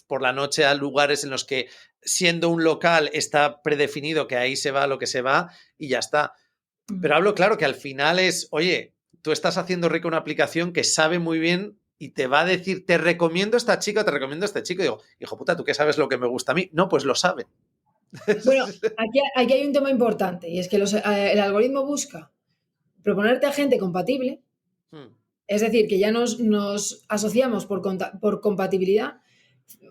por la noche a lugares en los que, siendo un local, está predefinido que ahí se va lo que se va y ya está. Pero hablo claro que al final oye, tú estás haciendo rica una aplicación que sabe muy bien y te va a decir, te recomiendo a esta chica, te recomiendo a este chico. Y digo, hijo puta, ¿tú qué sabes lo que me gusta a mí? No, pues lo sabe. Bueno, aquí hay un tema importante y es que el algoritmo busca proponerte a gente compatible, es decir, que ya nos asociamos por compatibilidad,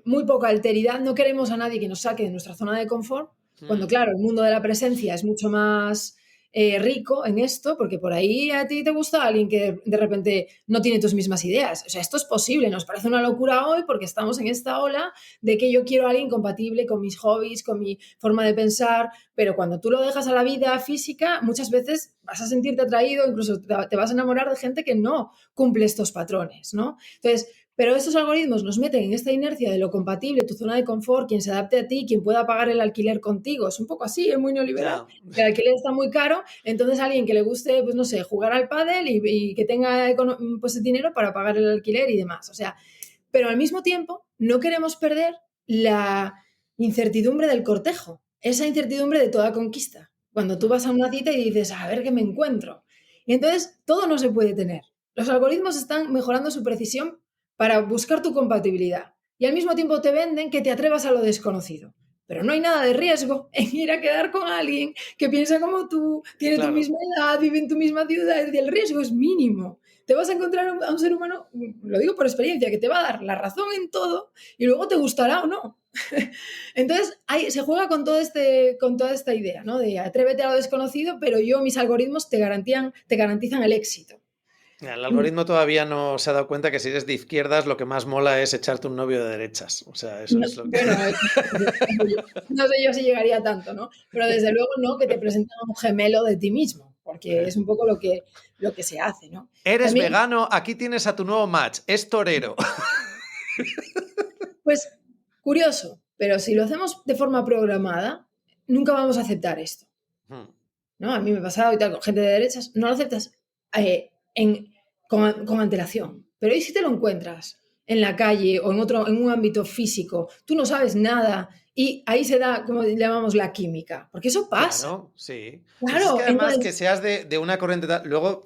muy poca alteridad, no queremos a nadie que nos saque de nuestra zona de confort, cuando claro, el mundo de la presencia es mucho más rico en esto, porque por ahí a ti te gusta alguien que de repente no tiene tus mismas ideas. O sea, esto es posible, nos parece una locura hoy porque estamos en esta ola de que yo quiero a alguien compatible con mis hobbies, con mi forma de pensar, pero cuando tú lo dejas a la vida física, muchas veces vas a sentirte atraído, incluso te vas a enamorar de gente que no cumple estos patrones, ¿no? Entonces, pero estos algoritmos nos meten en esta inercia de lo compatible, tu zona de confort, quien se adapte a ti, quien pueda pagar el alquiler contigo. Es un poco así, es muy neoliberal. Ya. El alquiler está muy caro, entonces alguien que le guste, pues no sé, jugar al pádel y que tenga pues el dinero para pagar el alquiler y demás. O sea, pero al mismo tiempo no queremos perder la incertidumbre del cortejo, esa incertidumbre de toda conquista. Cuando tú vas a una cita y dices, a ver qué me encuentro. Y entonces todo no se puede tener. Los algoritmos están mejorando su precisión para buscar tu compatibilidad y al mismo tiempo te venden que te atrevas a lo desconocido. Pero no hay nada de riesgo en ir a quedar con alguien que piensa como tú, tiene tu Claro. misma edad, vive en tu misma ciudad, y el riesgo es mínimo. Te vas a encontrar a un ser humano, lo digo por experiencia, que te va a dar la razón en todo y luego te gustará o no. Entonces se juega con toda esta idea, ¿no? De atrévete a lo desconocido, pero mis algoritmos te garantizan el éxito. El algoritmo todavía no se ha dado cuenta que si eres de izquierdas lo que más mola es echarte un novio de derechas. O sea, eso No, es lo que... bueno, no sé yo si llegaría tanto, ¿no? Pero desde luego no que te presenten a un gemelo de ti mismo, porque es un poco lo que se hace, ¿no? Eres También, vegano, aquí tienes a tu nuevo match, es torero. pues, curioso, pero si lo hacemos de forma programada, nunca vamos a aceptar esto, ¿no? A mí me ha pasado y tal, con gente de derechas, no lo aceptas con antelación. Pero ¿y si te lo encuentras en la calle o en un ámbito físico? Tú no sabes nada y ahí se da, como le llamamos, la química, porque eso pasa. Claro, sí. Pues es que Claro, además que entonces, seas de una corriente tal... Luego,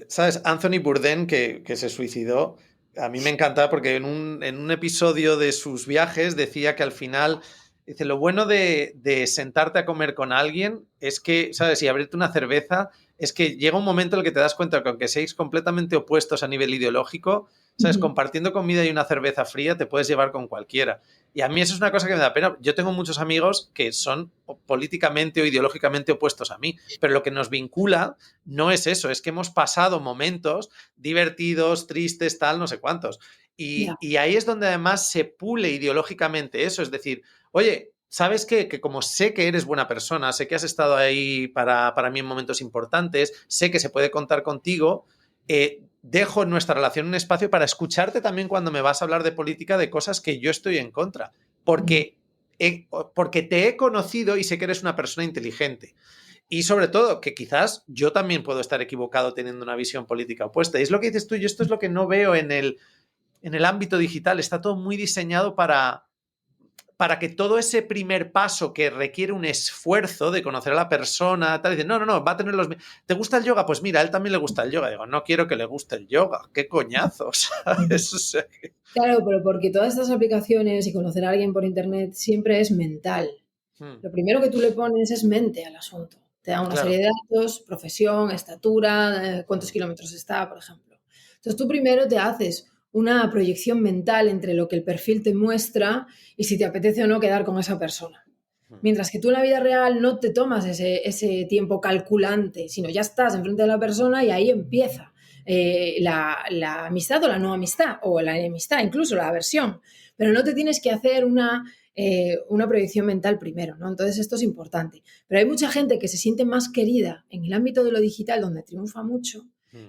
¿sabes? Anthony Bourdain, que se suicidó, a mí me encanta porque en un episodio de sus viajes decía que al final, dice, lo bueno de sentarte a comer con alguien es que, ¿sabes? Y abrirte una cerveza, es que llega un momento en el que te das cuenta que aunque seáis completamente opuestos a nivel ideológico, ¿sabes? ujú, Compartiendo comida y una cerveza fría te puedes llevar con cualquiera. Y a mí eso es una cosa que me da pena. Yo tengo muchos amigos que son políticamente o ideológicamente opuestos a mí, pero lo que nos vincula no es eso, es que hemos pasado momentos divertidos, tristes, tal, no sé cuántos. ya. Y ahí es donde además se pule ideológicamente eso, es decir, oye, ¿sabes qué? Que como sé que eres buena persona, sé que has estado ahí para mí en momentos importantes, sé que se puede contar contigo, dejo en nuestra relación un espacio para escucharte también cuando me vas a hablar de política de cosas que yo estoy en contra, Ujú. porque, porque te he conocido y sé que eres una persona inteligente. Y sobre todo, que quizás yo también puedo estar equivocado teniendo una visión política opuesta. Y es lo que dices tú, y esto es lo que no veo en el ámbito digital. Está todo muy diseñado para que todo ese primer paso que requiere un esfuerzo de conocer a la persona, tal, dicen, no, no, no, va a tener los... ¿Te gusta el yoga? Pues mira, a él también le gusta el yoga. Digo, no quiero que le guste el yoga. ¿Qué coñazo? ¿Sabes? O sea, Claro, pero porque todas estas aplicaciones y conocer a alguien por internet siempre es mental. Lo primero que tú le pones es mente al asunto. Te da una serie claro. de datos, profesión, estatura, cuántos kilómetros está, por ejemplo. Entonces tú primero te haces una proyección mental entre lo que el perfil te muestra y si te apetece o no quedar con esa persona. Mientras que tú en la vida real no te tomas ese tiempo calculante, sino ya estás enfrente de la persona y ahí empieza la amistad o la no amistad, o la enemistad, incluso la aversión. Pero no te tienes que hacer una proyección mental primero, ¿no? Entonces esto es importante. Pero hay mucha gente que se siente más querida en el ámbito de lo digital, donde triunfa mucho,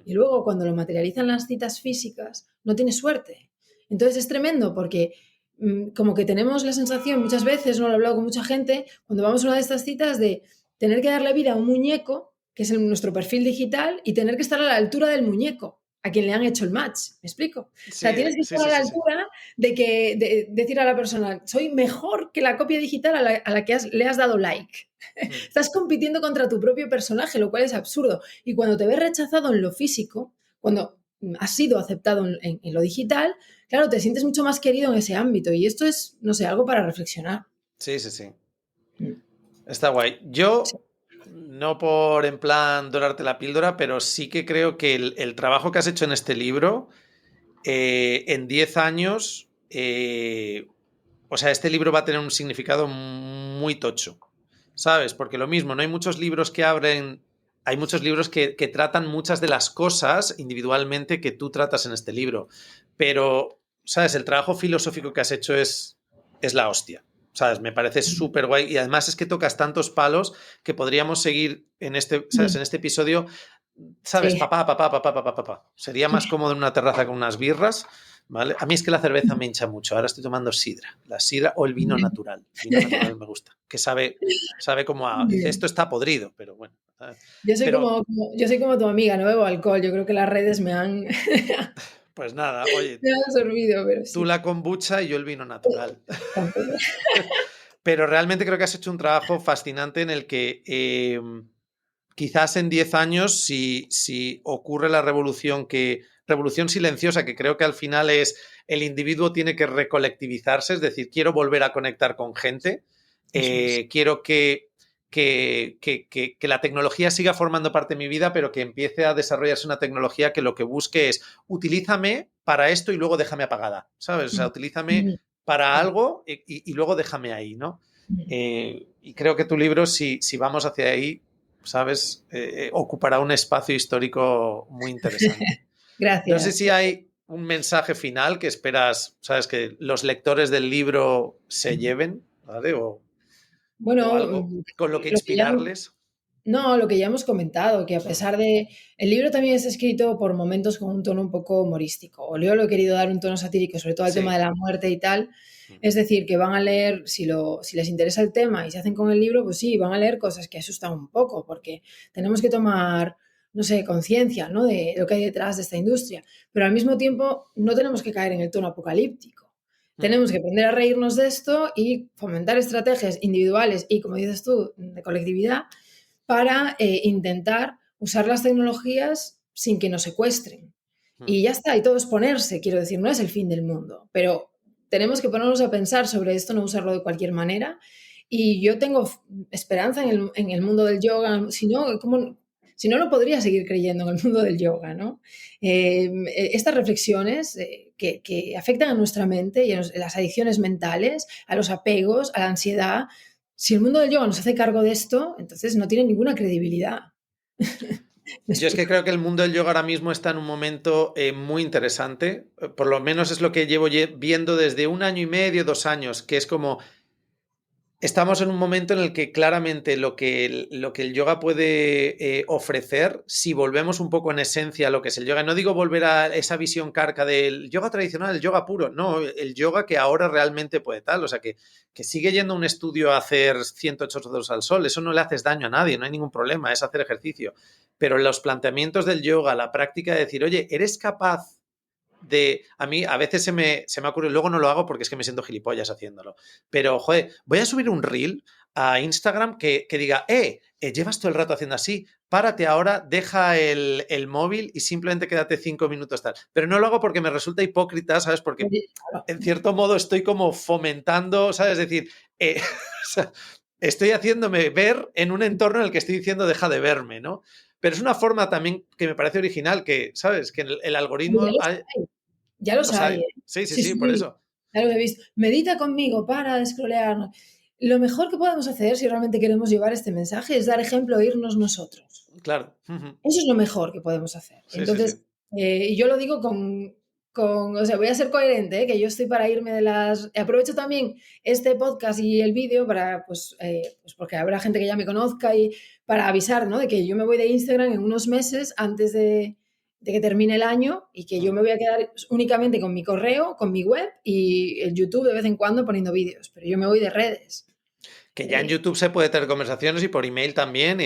y luego cuando lo materializan las citas físicas, no tiene suerte. Entonces es tremendo porque como que tenemos la sensación muchas veces, no lo he hablado con mucha gente, cuando vamos a una de estas citas de tener que darle vida a un muñeco, que es nuestro perfil digital, y tener que estar a la altura del muñeco a quien le han hecho el match. ¿Me explico? O sea, tienes Sí, que sí, estar a sí, la sí, sí. altura de decir a la persona, soy mejor que la copia digital a la que le has dado like. Estás compitiendo contra tu propio personaje, lo cual es absurdo. Y cuando te ves rechazado en lo físico, cuando has sido aceptado en lo digital, claro, te sientes mucho más querido en ese ámbito. Y esto es, no sé, algo para reflexionar. Sí, sí, sí. Mm. Está guay. Sí. Yo, no por en plan dorarte la píldora, pero sí que creo que el trabajo que has hecho en este libro, en 10 años, o sea, este libro va a tener un significado muy tocho. ¿sabes? Porque lo mismo, no hay muchos libros que abren, hay muchos libros que tratan muchas de las cosas individualmente que tú tratas en este libro, pero, ¿sabes? El trabajo filosófico que has hecho es la hostia. ¿Sabes? Me parece súper guay. Y además es que tocas tantos palos que podríamos seguir en este, ¿sabes? En este episodio, ¿sabes? Sí. Papá, papá, papá, papá, papá. Sería más cómodo en una terraza con unas birras, ¿vale? A mí es que la cerveza me hincha mucho. Ahora estoy tomando sidra. La sidra o el vino natural. El vino natural me gusta. Que sabe como a... Dice, esto está podrido, pero bueno. Yo soy Pero, yo soy como tu amiga, no bebo alcohol. Yo creo que las redes me han, pues nada, oye, me han absorbido, pero tú sí. la kombucha y yo el vino natural. Tampoco. Pero realmente creo que has hecho un trabajo fascinante en el que quizás en 10 años, si ocurre la revolución silenciosa, que creo que al final es el individuo tiene que recolectivizarse, es decir, quiero volver a conectar con gente, Eso es. quiero que la tecnología siga formando parte de mi vida, pero que empiece a desarrollarse una tecnología que lo que busque es utilízame para esto y luego déjame apagada, ¿sabes? O sea, utilízame para Sí. algo y luego déjame ahí, ¿no? Y creo que tu libro, si vamos hacia ahí, ¿sabes? Ocupará un espacio histórico muy interesante. No sé Gracias. si hay un mensaje final que esperas, ¿sabes? Que los lectores del libro se lleven, ¿vale? O Bueno, algo con lo que lo que ya inspirarles. no, lo que ya hemos comentado, que a Hmm. pesar de... El libro también es escrito por momentos con un tono un poco humorístico. O yo lo he querido dar un tono satírico, sobre todo al tema Sí. de la muerte y tal. Hmm. Es decir, que van a leer, si les interesa el tema y se hacen con el libro, pues sí, van a leer cosas que asustan un poco, porque tenemos que tomar, no sé, conciencia, ¿no? De lo que hay detrás de esta industria. Pero al mismo tiempo no tenemos que caer en el tono apocalíptico. Hmm. Tenemos que aprender a reírnos de esto y fomentar estrategias individuales y, como dices tú, de colectividad para intentar usar las tecnologías sin que nos secuestren. Hmm. Y ya está, y todo es ponerse, quiero decir, no es el fin del mundo, pero tenemos que ponernos a pensar sobre esto, no usarlo de cualquier manera. Y yo tengo esperanza en el mundo del yoga, si no, ¿cómo, si no, no podría seguir creyendo en el mundo del yoga, ¿no? Estas reflexiones que afectan a nuestra mente y a las adicciones mentales, a los apegos, a la ansiedad, si el mundo del yoga no se hace cargo de esto, entonces no tiene ninguna credibilidad. ¿Me Yo es que explico? creo que el mundo del yoga ahora mismo está en un momento muy interesante. Por lo menos es lo que llevo viendo desde un año y medio, 2 años, que es como estamos en un momento en el que claramente lo que el yoga puede ofrecer, si volvemos un poco en esencia a lo que es el yoga, no digo volver a esa visión carca del yoga tradicional, el yoga puro, no, el yoga que ahora realmente puede tal, o sea, que sigue yendo a un estudio a hacer 108 grados al sol, eso no le haces daño a nadie, no hay ningún problema, es hacer ejercicio. Pero los planteamientos del yoga, la práctica de decir, oye, ¿eres capaz a mí a veces se me ocurre, luego no lo hago porque es que me siento gilipollas haciéndolo, pero joder, voy a subir un reel a Instagram que diga, llevas todo el rato haciendo así, párate ahora, deja el móvil y simplemente quédate 5 minutos tal. Pero no lo hago porque me resulta hipócrita, ¿sabes? Porque Claro. en cierto modo estoy como fomentando, ¿sabes? Es decir, o sea, estoy haciéndome ver en un entorno en el que estoy diciendo deja de verme, ¿no? Pero es una forma también que me parece original, que, ¿sabes? Que el Ya algoritmo los hay, ya los los hay, hay. ¿eh? Sí, sí, Sí, sí, por sí, eso. ya los he visto. Medita conmigo, para de scrollear. Lo mejor que podemos hacer si realmente queremos llevar este mensaje es dar ejemplo e irnos nosotros. Claro. Ujú. Eso es lo mejor que podemos hacer. Sí, sí, sí. Entonces, y yo lo digo o sea, voy a ser coherente, que yo estoy para irme de las... Aprovecho también este podcast y el vídeo para, pues porque habrá gente que ya me conozca y para avisar, ¿no? De que yo me voy de Instagram en unos meses antes de que termine el año y que yo Mm. me voy a quedar únicamente con mi correo, con mi web y el YouTube de vez en cuando poniendo vídeos, pero yo me voy de redes. Que ya en Eh, YouTube se puede tener conversaciones y por email también,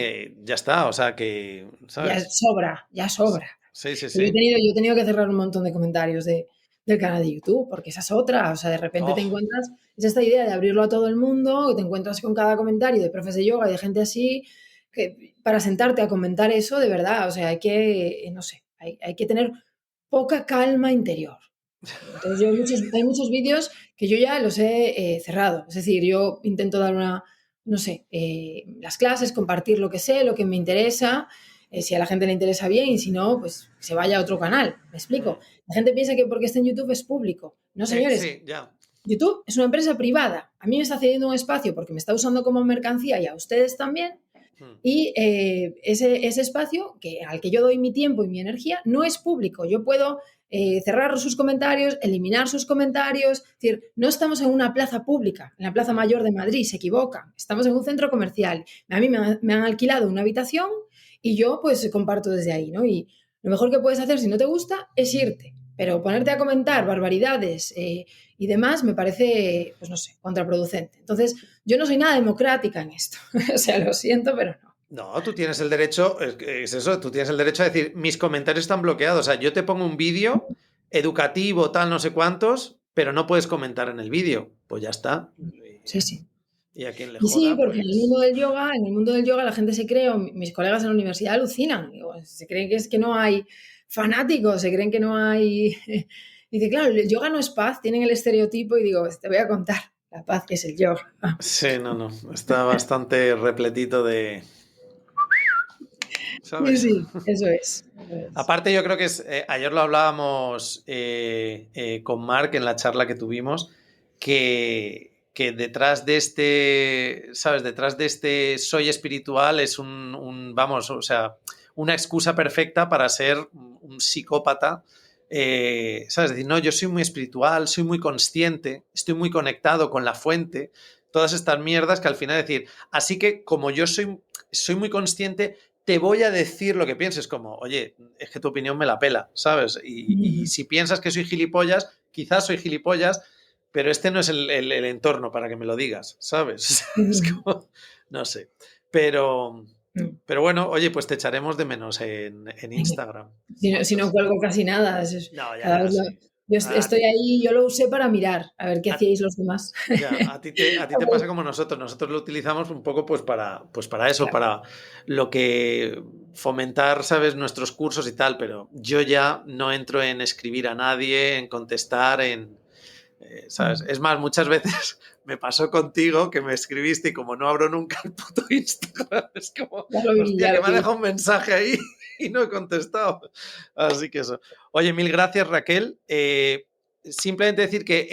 ya está. O sea que, ya ¿sabes? sobra, ya sobra. Sí, sí, Yo he sí. tenido, yo he tenido que cerrar un montón de comentarios del canal de YouTube, porque esa es otra. O sea, de repente te Oh, encuentras, es esta idea de abrirlo a todo el mundo, que te encuentras con cada comentario de profes de yoga y de gente así, que para sentarte a comentar eso, de verdad, o sea, hay que, no sé, hay que tener poca calma interior. Entonces, hay muchos vídeos que yo ya los he cerrado. Es decir, yo intento dar no sé, las clases, compartir lo que sé, lo que me interesa, si a la gente le interesa bien y si no, pues que se vaya a otro canal. ¿Me explico? mm. La gente piensa que porque está en YouTube es público. No, señores, Sí, ya. YouTube es una empresa privada. A mí me está cediendo un espacio porque me está usando como mercancía y a ustedes también. Y ese espacio al que yo doy mi tiempo y mi energía no es público. Yo puedo cerrar sus comentarios, eliminar sus comentarios. Es decir, no estamos en una plaza pública, en la Plaza Mayor de Madrid, se equivocan. Estamos en un centro comercial. A mí me han alquilado una habitación y yo pues comparto desde ahí, ¿no? Y lo mejor que puedes hacer si no te gusta es irte. Pero ponerte a comentar barbaridades y demás me parece, pues no sé, contraproducente. Entonces, yo no soy nada democrática en esto. O sea, lo siento, pero no. No, tú tienes el derecho, es eso, tú tienes el derecho a decir, mis comentarios están bloqueados. O sea, yo te pongo un vídeo educativo, tal, no sé cuántos, pero no puedes comentar en el vídeo. Pues ya está. Sí, sí. Y a quien le Y sí, joda, porque en pues... el mundo del yoga la gente se cree, o mis colegas en la universidad alucinan, digo, se creen que es que no hay fanáticos, se creen que no hay... Dice, claro, el yoga no es paz, tienen el estereotipo y digo, te voy a contar la paz que es el yoga. Sí, no, está bastante repletito de... Sí, ¿Sabes? sí, eso es. Aparte, yo creo que ayer lo hablábamos con Mark en la charla que tuvimos, que detrás de este, ¿sabes? Detrás de este soy espiritual es vamos, o sea, una excusa perfecta para ser un psicópata. ¿Sabes? Es decir, no, yo soy muy espiritual, soy muy consciente, estoy muy conectado con la fuente, todas estas mierdas que al final decir, así que como yo soy muy consciente, te voy a decir lo que pienses, como, oye, es que tu opinión me la pela, ¿sabes? Y si piensas que soy gilipollas, quizás soy gilipollas, pero este no es el entorno para que me lo digas, ¿sabes? Es como, no sé. Pero bueno, oye, pues te echaremos de menos en Instagram. Si no cuelgo casi nada. No, ya, Cada ya, vez sí. yo estoy ahí, yo lo usé para mirar, a ver qué A, hacíais los demás. Ya, a ti te pasa como nosotros. Nosotros lo utilizamos un poco pues para eso, Claro. para lo que fomentar, ¿sabes? Nuestros cursos y tal, pero yo ya no entro en escribir a nadie, en contestar, ¿sabes? Es más, muchas veces me pasó contigo que me escribiste y como no abro nunca el puto Instagram, es como, Ya lo vi, hostia, ya que lo me ha vi. dejado un mensaje ahí y no he contestado. Así que eso. Oye, mil gracias, Raquel. Simplemente decir que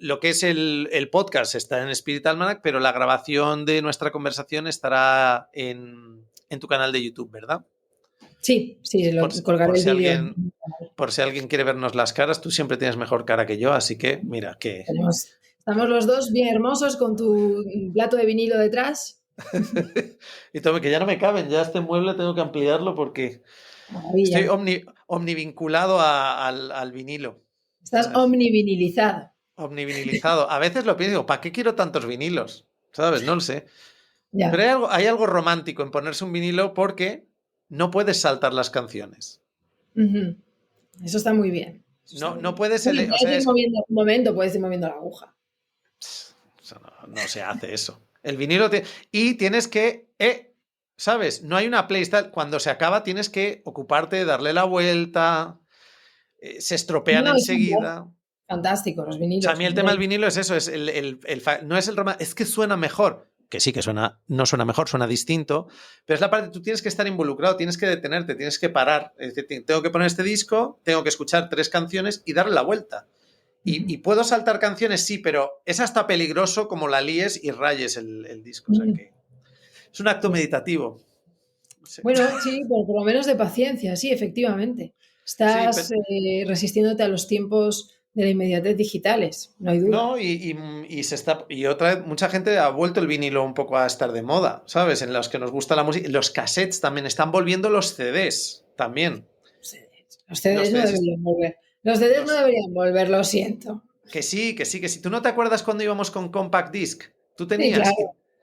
lo que es el podcast está en Spirit Almanac, pero la grabación de nuestra conversación estará en tu canal de YouTube, ¿verdad? Sí, sí, Por, colgaré por el si vídeo. alguien, por si alguien quiere vernos las caras, tú siempre tienes mejor cara que yo, así que mira, que... Estamos los dos bien hermosos con tu plato de vinilo detrás. Y tome, que ya no me caben, ya este mueble tengo que ampliarlo porque estoy Maravilla. omnivinculado al vinilo, Estás ¿sabes? omnivinilizado. Omnivinilizado. A veces lo pienso, digo, ¿para qué quiero tantos vinilos? ¿Sabes? No lo sé. Pero Ya. hay algo romántico en ponerse un vinilo porque no puedes saltar las canciones. Ujú. Eso está muy bien. Eso está No, muy no bien. puedes, Bueno, o puedes sea, ir moviendo, un momento, puedes ir moviendo la aguja. Eso no se hace eso. El vinilo y tienes que, ¿sabes? No hay una playlist. Cuando se acaba tienes que ocuparte, darle la vuelta, se estropean No, es enseguida. fantástico, los O sea, a vinilos. mí el tema del vinilo es eso, es no es el romance, es que suena mejor. Que sí, que no suena mejor, suena distinto, pero es la parte, tú tienes que estar involucrado, tienes que detenerte, tienes que parar. Es decir, tengo que poner este disco, tengo que escuchar 3 canciones y darle la vuelta. Y puedo saltar canciones, sí, pero es hasta peligroso como la líes y rayes el disco. O sea que es un acto Pues, meditativo. No sé. bueno, sí, por lo menos de paciencia, sí, efectivamente. Sí, Estás resistiéndote a los tiempos de la inmediatez digitales, no hay duda. no, y otra vez, mucha gente ha vuelto el vinilo un poco a estar de moda, ¿sabes? En los que nos gusta la música. Los cassettes también están volviendo los CDs también. Los Los CDs no CDs, deberían volver. Los CDs no los, deberían volver, lo siento. que sí, que sí, que sí. ¿Tú no te acuerdas cuando íbamos con Compact Disc? Tú Sí, tenías,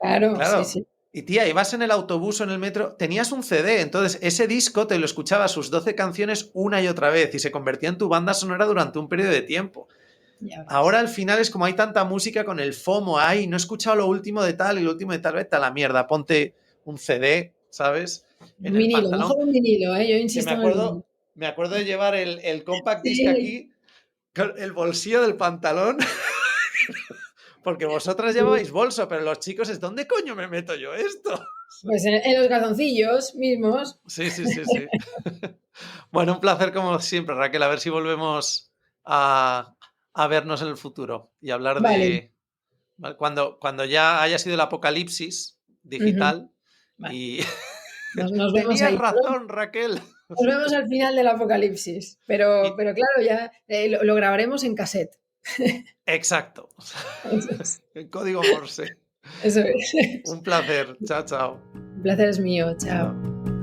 claro, claro, sí, claro. sí. Y tía, ibas en el autobús o en el metro, tenías un CD, entonces ese disco te lo escuchabas sus 12 canciones una y otra vez y se convertía en tu banda sonora durante un periodo de tiempo. Ya ves. Ahora al final es como hay tanta música con el FOMO, ay, no he escuchado lo último de tal y lo último de tal, vete a la mierda, ponte un CD, ¿sabes? En Un el vinilo, pantalón. mejor un vinilo, ¿eh? Yo Que me insisto en el vinilo. acuerdo, me acuerdo de llevar el compact disc Sí, aquí, con el bolsillo del pantalón, porque vosotras lleváis bolso, pero los chicos es, ¿dónde coño me meto yo esto? pues en los calzoncillos mismos. Sí, sí, sí, sí. Bueno, un placer como siempre, Raquel. A ver si volvemos a a vernos en el futuro y hablar Vale. de... ¿vale? Cuando ya haya sido el apocalipsis Ujú. digital Vale. y... Nos vemos Tenías ahí. razón, Raquel. Nos vemos al final del apocalipsis. Pero Y- claro, ya lo grabaremos en cassette. Exacto. Eso es. En código Morse. Eso es. Un placer. Chao, chao. El placer es mío. Chao. Chao.